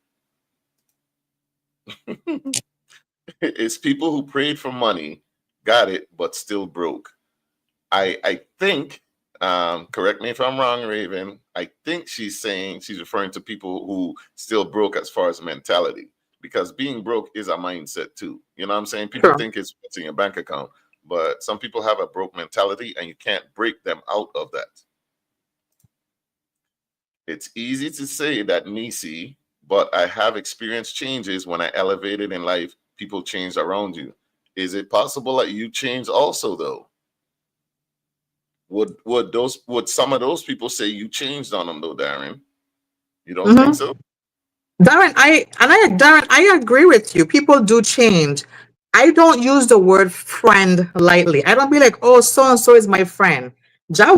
It's people who prayed for money, got it, but still broke. I think, correct me if I'm wrong, Raven, I think she's referring to people who still broke as far as mentality, because being broke is a mindset too. You know what I'm saying? People think it's what's in your bank account, but some people have a broke mentality and you can't break them out of that. It's easy to say that, Neci, but I have experienced changes when I elevated in life. People changed around you. Is it possible that you changed also, though? Would some of those people say you changed on them, though, Darren? You don't think so? Darren, I agree with you. People do change. I don't use the word friend lightly. I don't be like, oh, so and so is my friend. Jah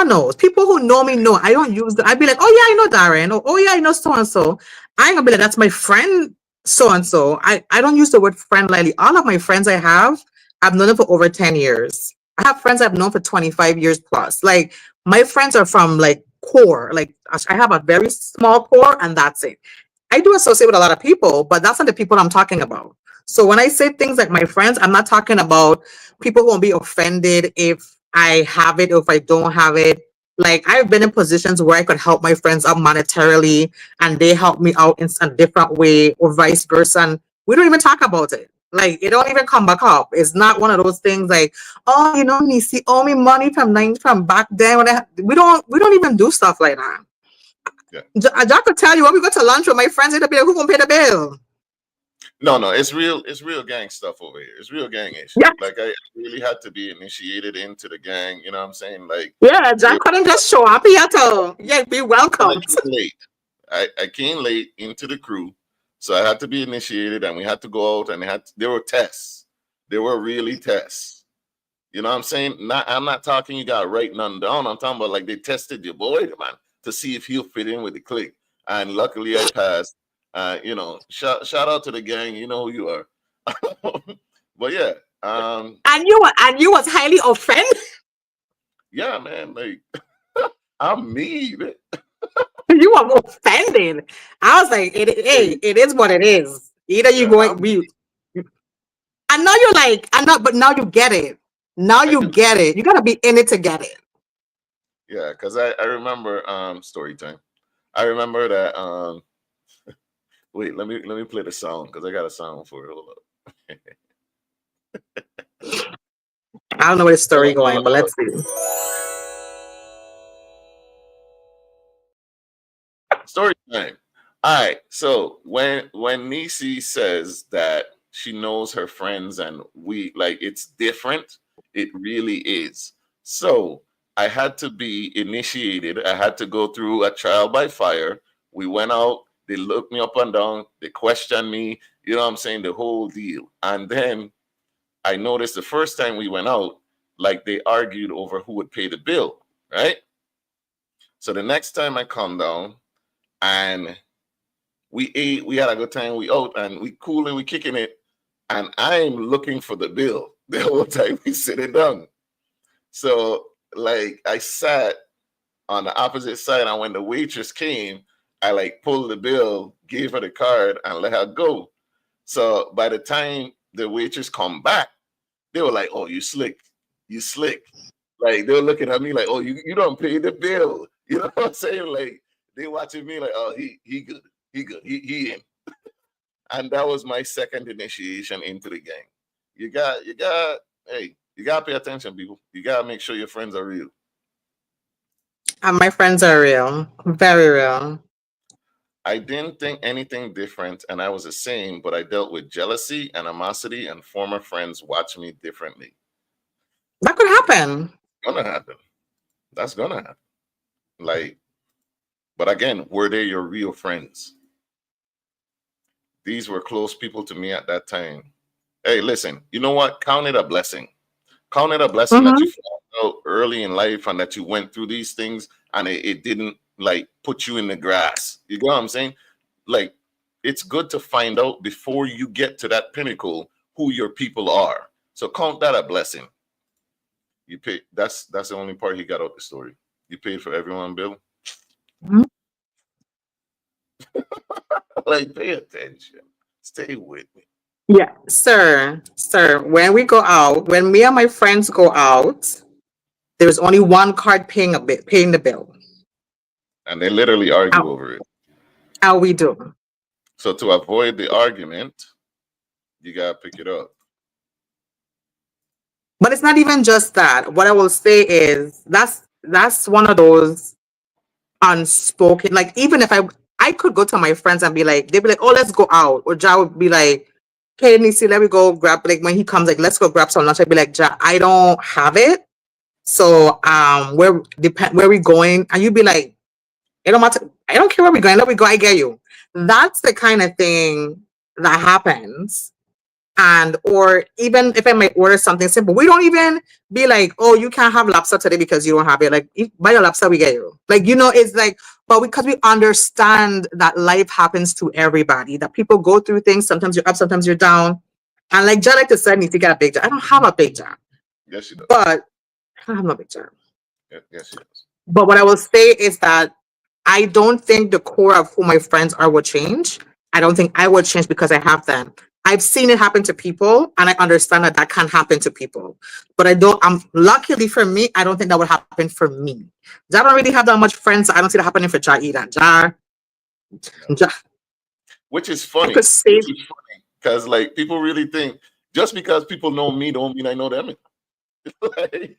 knows. People who know me know. I don't use I'd be like, oh yeah, I know Darren. Oh yeah, I know so and so. I ain't gonna be like, that's my friend so and so. I don't use the word friend lightly. All of my friends I've known them for over 10 years. I have friends I've known for 25 years plus. Like my friends are from like core. Like I have a very small core and that's it. I do associate with a lot of people, but that's not the people I'm talking about. So when I say things like my friends, I'm not talking about people who won't be offended if I have it or if I don't have it. Like I've been in positions where I could help my friends out monetarily and they help me out in a different way or vice versa. And we don't even talk about it. Like it don't even come back up. It's not one of those things like, oh, you know, Neci owe me money from back then. We don't even do stuff like that. Yeah. Jah could tell you when we go to lunch with my friends, it'll be like, who gonna pay the bill? No, it's real gang stuff over here. It's real gang issue. Yeah. Like I really had to be initiated into the gang, you know what I'm saying? Like Jah couldn't just show up here to be welcome. I came late into the crew, so I had to be initiated and we had to go out and there were tests. There were really tests. You know what I'm saying? I'm not talking you got to write nothing down. I'm talking about like they tested your boy, man, to see if he'll fit in with the clique. And luckily I passed. You know, shout out to the gang. You know who you are. But yeah. And you was highly offended? Yeah, man. Like I'm mean. You were offended. I was like, it is what it is. Either you I know you're like, but now you get it. Now you get it. You gotta be in it to get it. Yeah, because I remember story time. I remember that wait, let me play the song because I got a song for it. Hold up. I don't know where the story going, but let's see. Story time. All right. So when Nisi says that she knows her friends and we like it's different, it really is. So I had to be initiated. I had to go through a trial by fire. We went out, they looked me up and down, they questioned me, you know what I'm saying, the whole deal. And then I noticed the first time we went out, like they argued over who would pay the bill, right? So the next time I come down and we ate, we had a good time, we out and we cool and we kicking it. And I'm looking for the bill the whole time we sitting down. So like I sat on the opposite side, and when the waitress came, I like pulled the bill, gave her the card, and let her go. So by the time the waitress come back, they were like, "Oh, you slick, you slick." Like they were looking at me like, "Oh, you don't pay the bill." You know what I'm saying? Like they watching me like, "Oh, he good, he good, he in." And that was my second initiation into the gang. Hey, you gotta pay attention, people. You gotta make sure your friends are real. And my friends are real, very real. I didn't think anything different, and I was the same, but I dealt with jealousy, animosity, and former friends watch me differently. That could happen. Gonna happen. That's gonna happen. Like, but again, were they your real friends? These were close people to me at that time. Hey, listen, you know what? Count it a blessing. Count it a blessing that Hmm. you found out early in life and that you went through these things and it didn't like put you in the grass. You get what I'm saying? Like, it's good to find out before you get to that pinnacle who your people are. So count that a blessing. You pay. That's the only part he got out the story. You paid for everyone, Bill. Mhm. Like, pay attention. Stay with me. Yeah, sir. When we go out, when me and my friends go out, there is only one card paying a bit, paying the bill. And they literally argue How, over it. how we do. So to avoid the argument, you gotta pick it up. But it's not even just that. What I will say is that's one of those unspoken. Like even if I could go to my friends and be like, they'd be like, oh, let's go out, or Ja would be like, hey, Nisi, let me go grab. Like when he comes, like, let's go grab some lunch. I'd be like, Ja, I don't have it. So where we going? And you'd be like, it don't matter. I don't care where we're going. Let me go. I get you. That's the kind of thing that happens. And or even if I might order something simple, we don't even be like, oh, you can't have lobster today because you don't have it. Like, buy your lobster, we get you. Like, it's like, but because we understand that life happens to everybody, that people go through things. Sometimes you're up, sometimes you're down. And like Jah like to say, needs to get a big job. I don't have a big job, Yes, she does. but I don't have no big job. Yes, she does. But what I will say is that I don't think the core of who my friends are will change. I don't think I will change because I have them. I've seen it happen to people, and I understand that that can happen to people. But I don't. Luckily for me, I don't think that would happen for me. I don't really have that much friends. So I don't see that happening for Jar either. Jar, Which is I funny. could save. Because like people really think just because people know me don't mean I know them. like,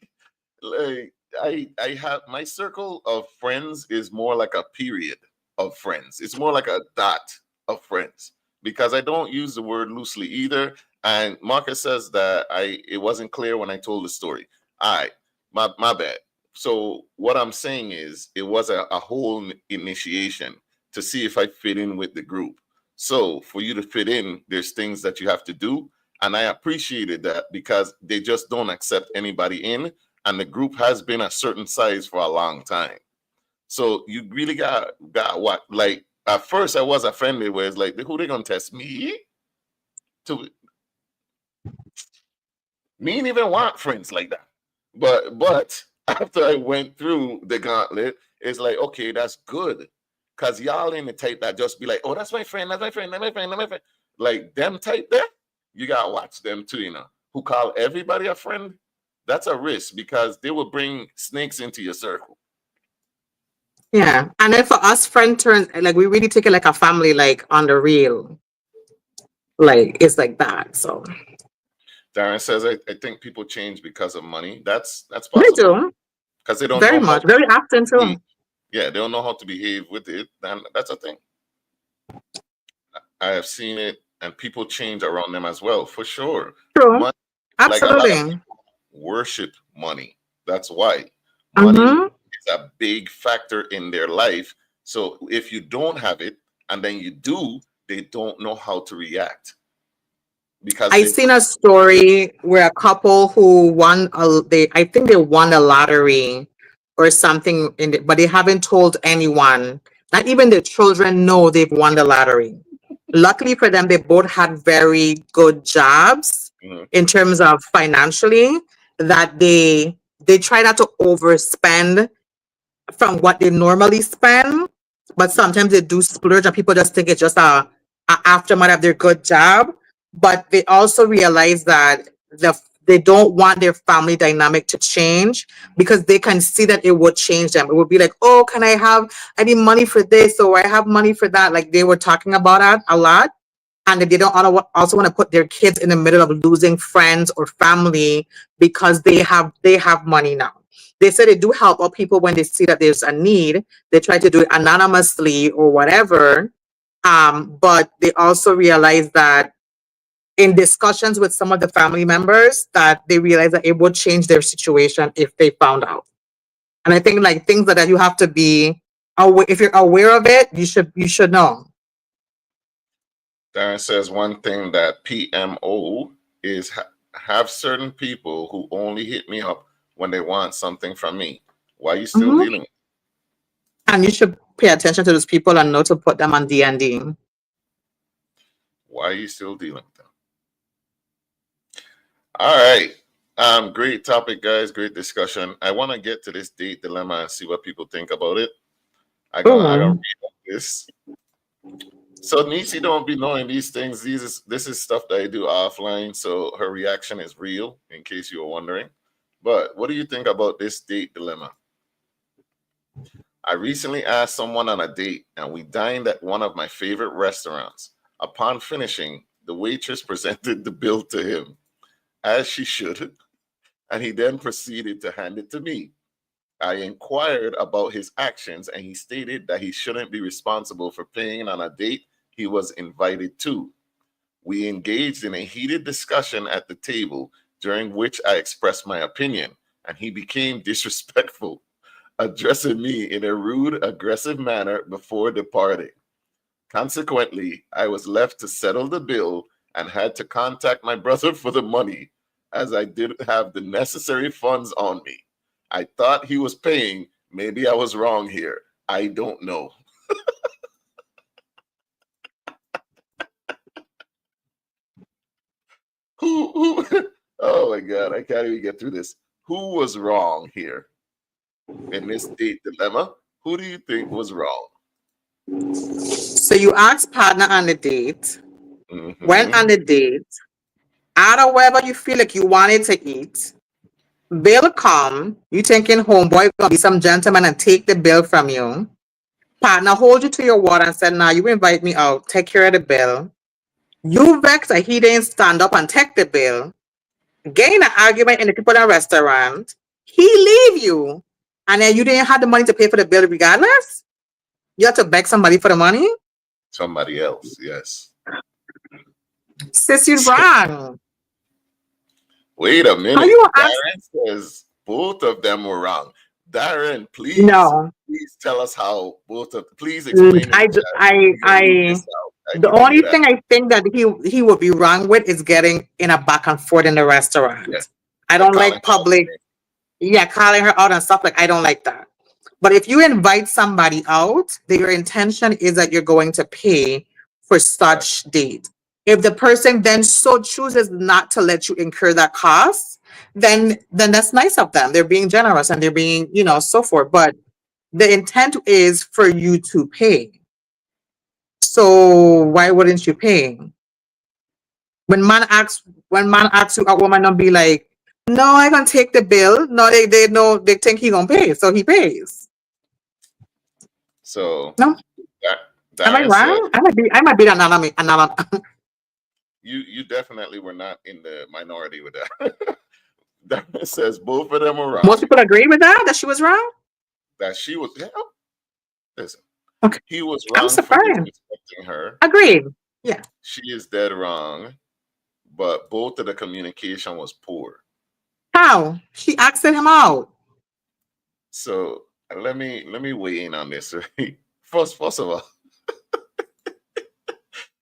like I have my circle of friends is more like a period of friends. It's more like a dot of friends because I don't use the word loosely either. And Marcus says that it wasn't clear when I told the story. All right, my bad. So what I'm saying is it was a whole initiation to see if I fit in with the group. So for you to fit in, there's things that you have to do. And I appreciated that because they just don't accept anybody in. And the group has been a certain size for a long time. So you really got what like at first I was offended where it's like, who they gonna test me? To me ain't even want friends like that. But after I went through the gauntlet, it's like, okay, that's good. Cause y'all in the type that just be like, oh, that's my friend, that's my friend, that's my friend, that's my friend. Like them type there, you gotta watch them too, who call everybody a friend. That's a risk because they will bring snakes into your circle. Yeah, and then for us, friend turns like we really take it like a family, like on the real. Like it's like that. So Darren says, I think people change because of money. That's they possible do because they don't very know how much, to very often behave. too. Yeah, they don't know how to behave with it. And that's a thing. I have seen it, and people change around them as well, for sure. True. Money, like a lot of Absolutely. people worship money. That's why money Mm-hmm. is a big factor in their life. So if you don't have it, and then you do, they don't know how to react because I they. seen a story where a couple who won I think they won the lottery or something but they haven't told anyone. Not even the children know they've won the lottery. Luckily for them, they both had very good jobs Mhm. in terms of financially, that they try not to overspend from what they normally spend, but sometimes they do splurge and people just think it's just a aftermath of their good job. But they also realize that they don't want their family dynamic to change because they can see that it would change them. It would be like, oh, I need money for this, or I have money for that. Like they were talking about that a lot. And they don't also want to put their kids in the middle of losing friends or family because they have money now. They say they do help out people when they see that there's a need. They try to do it anonymously or whatever. But they also realize that in discussions with some of the family members, that they realize that it would change their situation if they found out. And I think like things that you have to be aware. If you're aware of it, you should know. Darren says one thing that PMO is have certain people who only hit me up when they want something from me. Why are you still Mhm. dealing with? And you should pay attention to those people and know to put them on D&D. Why are you still dealing with them? All right. Great topic, guys. Great discussion. I want to get to this date dilemma and see what people think about it. I gonna Oh, read this. So Nisi don't be knowing these things. This is stuff that I do offline. So her reaction is real, in case you were wondering. But what do you think about this date dilemma? I recently asked someone on a date, and we dined at one of my favorite restaurants. Upon finishing, the waitress presented the bill to him, as she should, and he then proceeded to hand it to me. I inquired about his actions, and he stated that he shouldn't be responsible for paying on a date he was invited to. We engaged in a heated discussion at the table, during which I expressed my opinion, and he became disrespectful, addressing me in a rude, aggressive manner before departing. Consequently, I was left to settle the bill and had to contact my brother for the money, as I didn't have the necessary funds on me. I thought he was paying. Maybe I was wrong here. I don't know. Who oh my God, I can't even get through this. Who was wrong here in this date dilemma? Who do you think was wrong? so you asked partner on the date, went on Hmm. the date, out of wherever you feel like you wanted to eat. Bill come, you thinking homeboy gonna be some gentleman and take the bill from you. Partner hold you to your word and said, "Nah, you invite me out, take care of the bill." You vex that he didn't stand up and take the bill. Gain an argument in the people in the restaurant. He leave you, and then you didn't have the money to pay for the bill regardless. You have to beg somebody for the money. Somebody else, yes. Sis, you wrong. Wait a How minute. you ask? Darren says both of them were wrong. Darren, No. please tell us how please explain in the I, chat. I need I, this out. I the need to hear only that. thing I think that he would be wrong with is getting in a back and forth in the Yeah. restaurant. I Like don't calling like public, yeah, calling her out and stuff. Like, I don't like that. But if you invite somebody out, your intention is that you're going to pay for such date. If the person then so chooses not to let you incur that cost, then that's nice of them. They're being generous and they're being, so forth. But the intent is for you to pay. So why wouldn't you pay? When man asks you, a woman don't be like, no, I gonna take the bill. No, they know, they think he gonna pay, so he pays. So No, am I Darren said wrong? I might be anonymous. you definitely were not in the minority with that. Darren says both of them were Most wrong. people agree with that she was wrong. That she was listen. Okay, He was I'm wrong for surprised. disrespecting her. Agreed. Yeah. She is dead wrong, but both of the communication was poor. How? She asked him out. So let me weigh in on this. Right? First of all,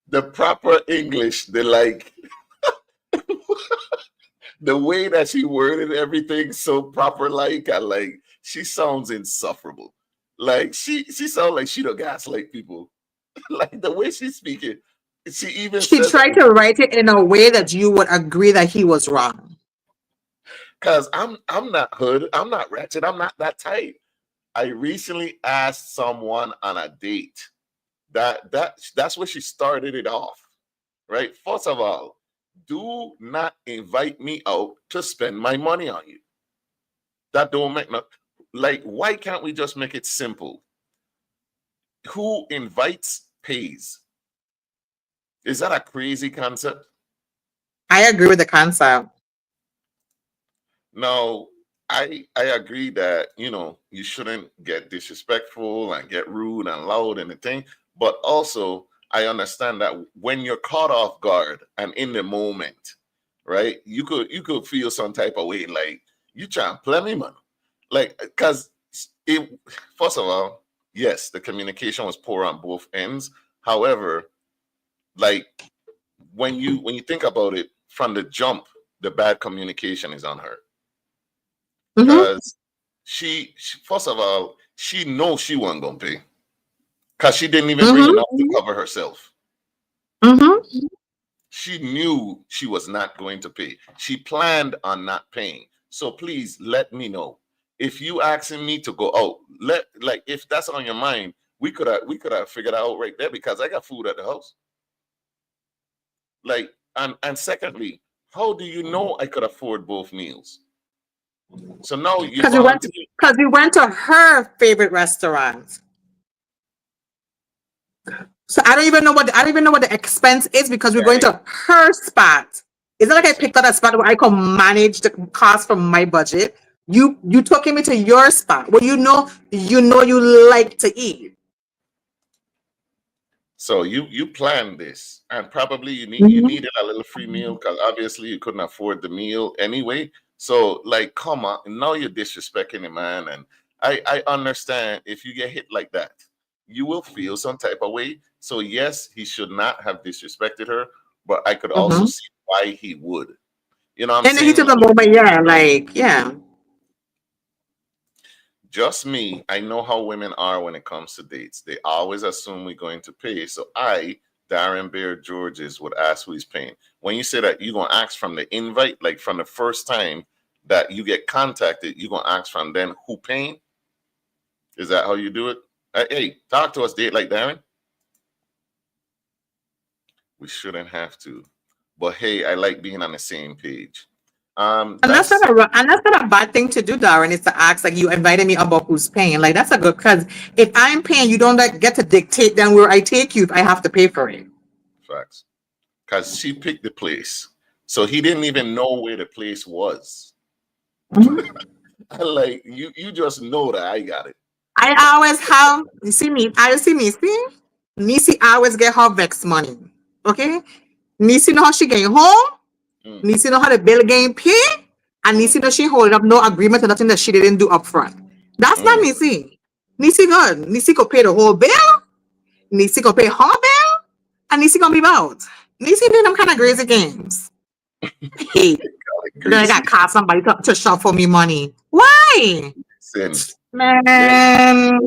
the proper English, the way that she worded everything so proper, I like she sounds insufferable. Like she sounds like she don't gaslight people. Like the way she's speaking, she even She says, tried to write it in a way that you would agree that he was wrong. "Cause I'm not hood, I'm not ratchet, I'm not that type." I recently asked someone on a date. That's where she started it off, right? First of all, do not invite me out to spend my money on you. That don't make no like. Why can't we just make it simple? Who invites pays. Is that a crazy concept? I agree with the concept. No, I agree that you shouldn't get disrespectful and get rude and loud and the thing, but also I understand that when you're caught off guard and in the moment, right? You could feel some type of way, like you trying to play me, man. Like, because it first of all, yes, the communication was poor on both ends. However, like when you think about it from the jump, the bad communication is on her. Mhm. Because she first of all, she knows she wasn't gonna pay because she didn't even bring Mhm. enough to cover herself. Mhm. She knew she was not going to pay. She planned on not paying. So please let me know if you asking me to go out. If that's on your mind, we could have figured out right there because I got food at the house. Like, and secondly, how do you know I could afford both meals? So now you Because we went volunteer. because we went to her favorite restaurant. So I don't even know what the expense is because we're going Right? to her spot. It's not like I Listen, picked out a spot where I can manage the cost from my budget. You took me to your spot where you like to eat. so you planned this, and probably you Mhm. needed a little free meal because obviously you couldn't afford the meal anyway. So like, come on, now you're disrespecting the man, and I understand if you get hit like that, you will feel some type of way. So yes, he should not have disrespected her, but I could also Mhm. see why he would. You know what I'm In the heat saying? of the moment, yeah, like yeah. Just me, I know how women are when it comes to dates. They always assume we're going to pay. So I, Darren Bear Georges, would ask who is paying. When you say that you're gonna ask from the invite, like from the first time that you get contacted, you're gonna ask from then who paying? Is that how you do it? Hey, talk to us, date like Darren. We shouldn't have to. But hey, I like being on the same page. That's And that's not a bad thing to do, Darren. Is to ask like you invited me about who's paying. Like that's a good because if I'm paying, you don't like, get to dictate then where I take you if I have to pay for it. facts. Because she picked the place. So he didn't even know where the place was. Mhm. Like you just know that I got it. I always have you see me. I see Nisi. Nisi always get her vex money. Okay, Nisi know how she getting home. Mm, Nisi know how the bill getting paid, and mm, Nisi know she holding up no agreement or nothing that she didn't do upfront. That's not mm. Nisi. Nisi good. Nisi could pay the whole bill. Nisi could pay her bill, and Nisi gonna be out. Nisi doing them kind of crazy games. Hey, Like then I greasy. got call somebody to shuffle me money. Why, Listen, listen, man?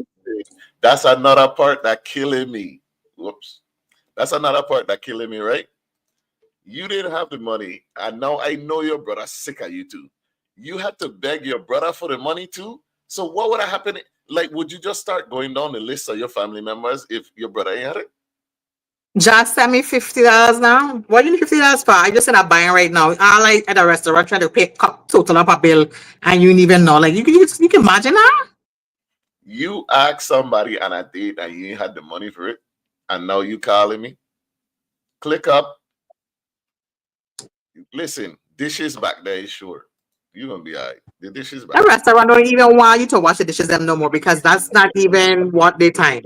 that's another part that killing me. Whoops. That's another part that killing me, right? You didn't have the money, and now I know your brother sick of you too. You had to beg your brother for the money too. So what would have happened? Like, would you just start going down the list of your family members if your brother ain't had it? Just send me $50 now. What do you need $50 for? I just said I'm buying right now. I like at a restaurant trying to pay total up a bill and you didn't even know. Like you can imagine that? You ask somebody on a date and you ain't had the money for it, and now you calling me. Click up. Listen, dishes back there is sure. You're gonna be all right. The dishes back The there. restaurant don't even want you to wash the dishes them no more because that's not even what they time.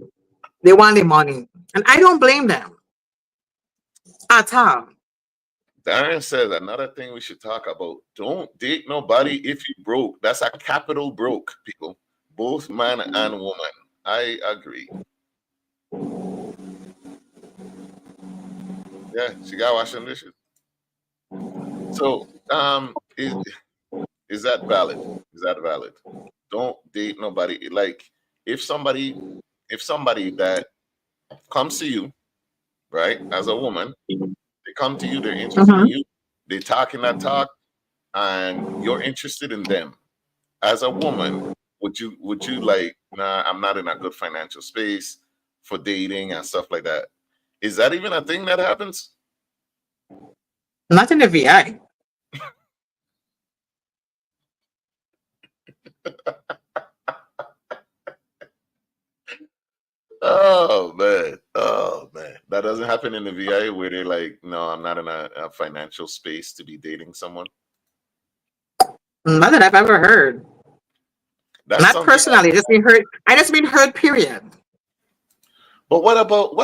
They want the money. And I don't blame them at all. Darren says another thing we should talk about. Don't date nobody if you broke. That's a capital broke, people. Both man and woman. I agree. Yeah, she got washing dishes. So, is that valid? Is that valid? Don't date nobody. Like if somebody that comes to you, right, as a woman, they come to you, they're interested in Mhm. you, they talking that talk, and you're interested in them. As a woman, would you like, nah, I'm not in a good financial space for dating and stuff like that? Is that even a thing that happens? Not in the VI. Oh man. Oh man. That doesn't happen in the VI where they're like, no, I'm not in a financial space to be dating someone. Not that I've ever heard. That's Not something. personally. Just been heard. I just been heard, period. But what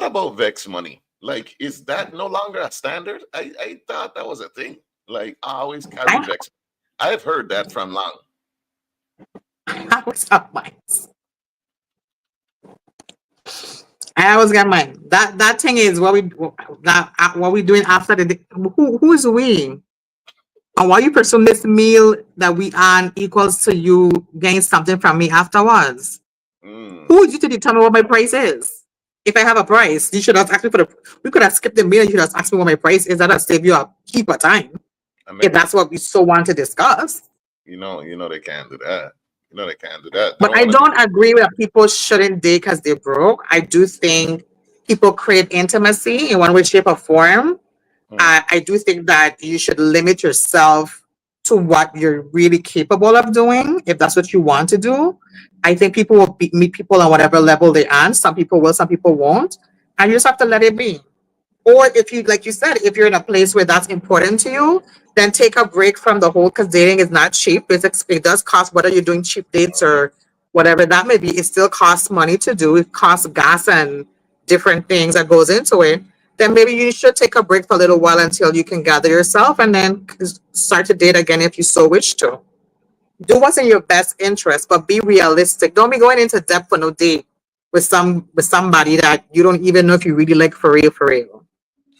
about Vex money? Like, is that no longer a standard? I thought that was a thing. Like, I always carry I, Vex. I've heard that from long. I always have mine. I always got mine. That thing is what we doing after the day. Who is we? And why you presume this meal that we earn equals to you getting something from me afterwards? Mm, Who is you to determine what my price is? If I have a price, you should have asked me for the. We could have skipped the meal. You should have asked me what my price is. That'll save you a heap of time I if mean, that's what we so want to discuss. you know they can't do that. You know they can't do that. They But don't I want to do. don't agree with that people shouldn't date because they're broke. I do think people create intimacy in one way, shape, or form. Hmm, I do think that you should limit yourself to what you're really capable of doing, if that's what you want to do. I think people will meet people on whatever level they're on. Some people will, some people won't. And you just have to let it be. Or if you, like you said, if you're in a place where that's important to you, then take a break from the whole, because dating is not cheap. It does cost, whether you're doing cheap dates or whatever that may be, it still costs money to do. It costs gas and different things that goes into it. Then maybe you should take a break for a little while until you can gather yourself and then start to date again if you so wish to. Do what's in your best interest, but be realistic. Don't be going into depth for no date with somebody that you don't even know if you really like for real, for real.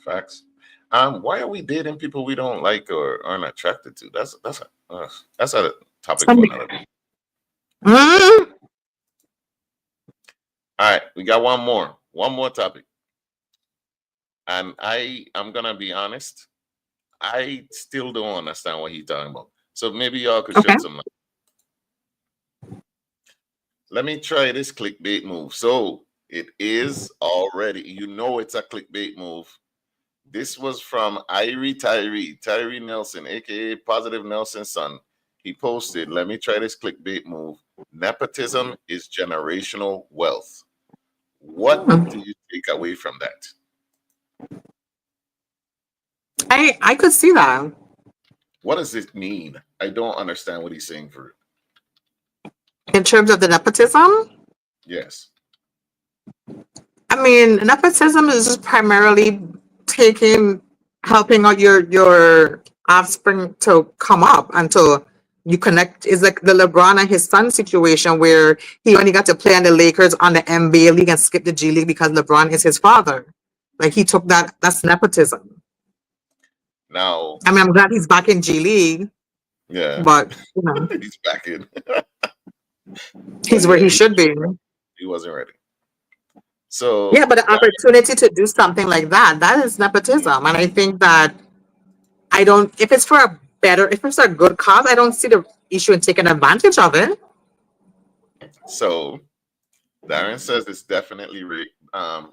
facts. Why are we dating people we don't like or aren't attracted to? That's a topic for another day. Mm, All right, we got one more topic, and I'm gonna be honest. I still don't understand what he's talking about. So maybe y'all could okay. shed some light. Let me try this clickbait move. So it is already, it's a clickbait move. This was from Tyree Nelson, aka Positive Nelson's son. He posted, let me try this clickbait move. Nepotism is generational wealth. What do you take away from that? I could see that. What does it mean? I don't understand what he's saying for it. In terms of the nepotism, Yes. I mean, nepotism is just primarily taking, helping out your offspring to come up and to you connect. It's like the LeBron and his son situation where he only got to play on the Lakers on the NBA league and skip the G League because LeBron is his father. Like he took that. That's nepotism. Now, I mean, I'm glad he's back in G League, yeah, but he's back in. But he's where yeah, he should be. he wasn't ready. So Yeah, but the opportunity to do something like that is nepotism. And I think that I don't, if it's a good cause, I don't see the issue in taking advantage of it. so Darren says it's definitely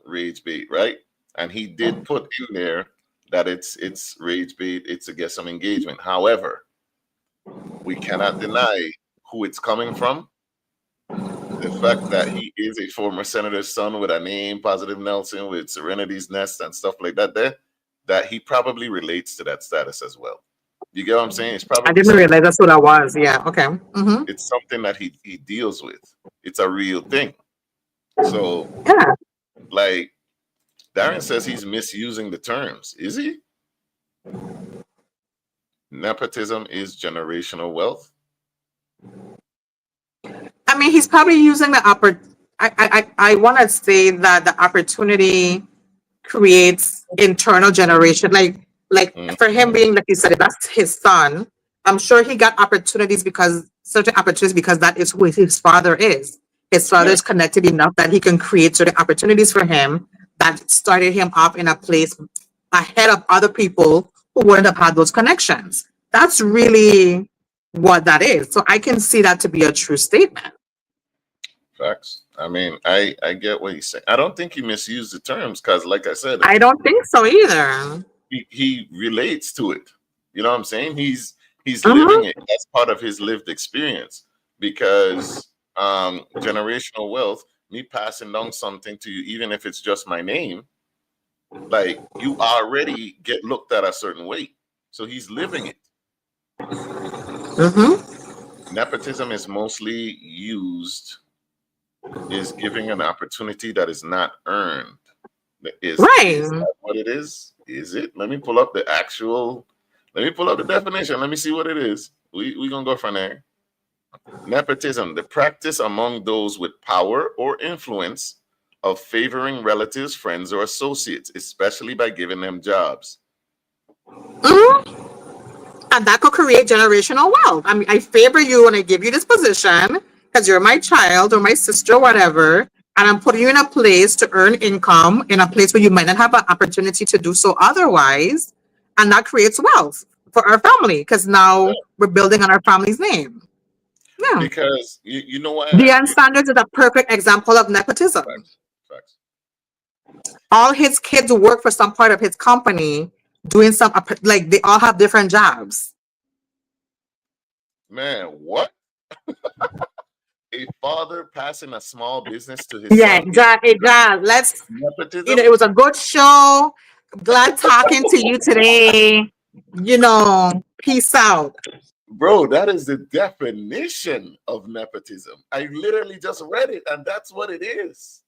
rage bait, right? And he did put in there that it's rage bait, it's to get some engagement. However, we cannot deny who it's coming from. The fact that he is a former senator's son with a name, Positive Nelson, with Serenity's Nest and stuff like that, that he probably relates to that status as well. You get what I'm saying? It's I probably didn't something. realize that's what I was. Yeah. Okay. Hmm. It's something that he deals with. It's a real thing. So Yeah. Like Darren says he's misusing the terms. Is he? Nepotism is generational wealth. I mean, he's probably using the I want to say that the opportunity creates internal generation. Like for him being, like you said, if that's his son, I'm sure he got opportunities because certain opportunities because that is who his father is. His father is connected enough that he can create certain opportunities for him that started him off in a place ahead of other people who wouldn't have had those connections. That's really what that is. So I can see that to be a true statement. Facts. I mean, I get what he's saying. I don't think he misused the terms because, like I said, I don't think so either. he relates to it. You know what I'm saying? He's Mhm. living it as part of his lived experience because generational wealth, me passing down something to you, even if it's just my name, like you already get looked at a certain way. So he's living it. Mm-hmm. Nepotism is mostly used is giving an opportunity that is not earned. Is that what it is? Is it? Let me pull up the definition. Let me see what it is. We gonna go from there. Nepotism, the practice among those with power or influence of favoring relatives, friends, or associates, especially by giving them jobs. Mm-hmm. And that could create generational wealth. I mean, I favor you and I give you this position because you're my child or my sister or whatever, and I'm putting you in a place to earn income in a place where you might not have an opportunity to do so otherwise. And that creates wealth for our family because now we're building on our family's name. Yeah. Because you know what? Deion Sanders is a perfect example of nepotism. Facts. All his kids work for some part of his company, doing some, like they all have different jobs. Man, what? A father passing a small business to his son. It does. Let's, Nepotism? it was a good show. Glad talking to you today. Peace out. Bro, that is the definition of nepotism. I literally just read it, and that's what it is.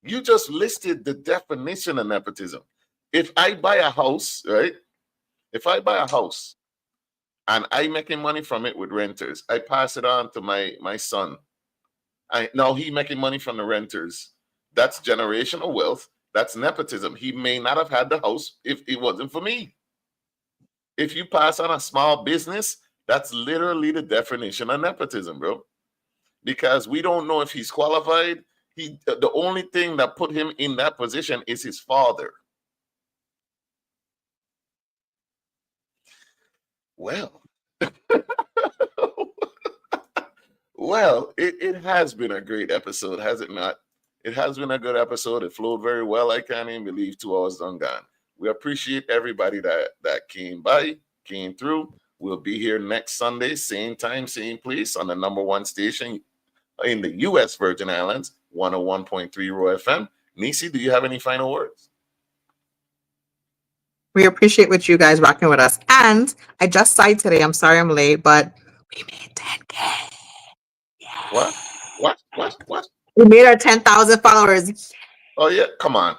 You just listed the definition of nepotism. If I buy a house, right? If I buy a house and I'm making money from it with renters, I pass it on to my son. Now he making money from the renters. That's generational wealth. That's nepotism. He may not have had the house if it wasn't for me. If you pass on a small business, that's literally the definition of nepotism, bro. Because we don't know if he's qualified. The only thing that put him in that position is his father. Well, well, it has been a great episode, has it not? It has been a good episode. It flowed very well. I can't even believe 2 hours done gone. We appreciate everybody that came through. We'll be here next Sunday, same time, same place on the #1 station in the U.S. Virgin Islands, 101.3 Raw FM. Neci, do you have any final words? We appreciate what you guys rocking with us. And I just saw it today. I'm sorry I'm late, but we made 10K. What? We made our 10,000 followers. Oh, yeah. Come on.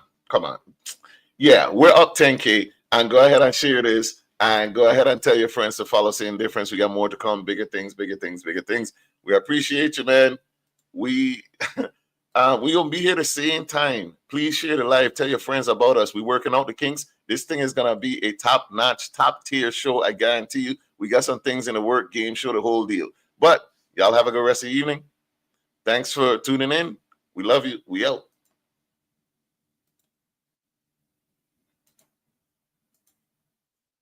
Yeah, we're up 10K. And go ahead and share this. And go ahead and tell your friends to follow Same Difference. We got more to come. Bigger things. We appreciate you, man. We gonna be here the same time. Please share the live. Tell your friends about us. We working out the kinks. This thing is gonna be a top-notch, top-tier show. I guarantee you. We got some things in the work, game show, the whole deal. But y'all have a good rest of the evening. Thanks for tuning in. We love you. We out.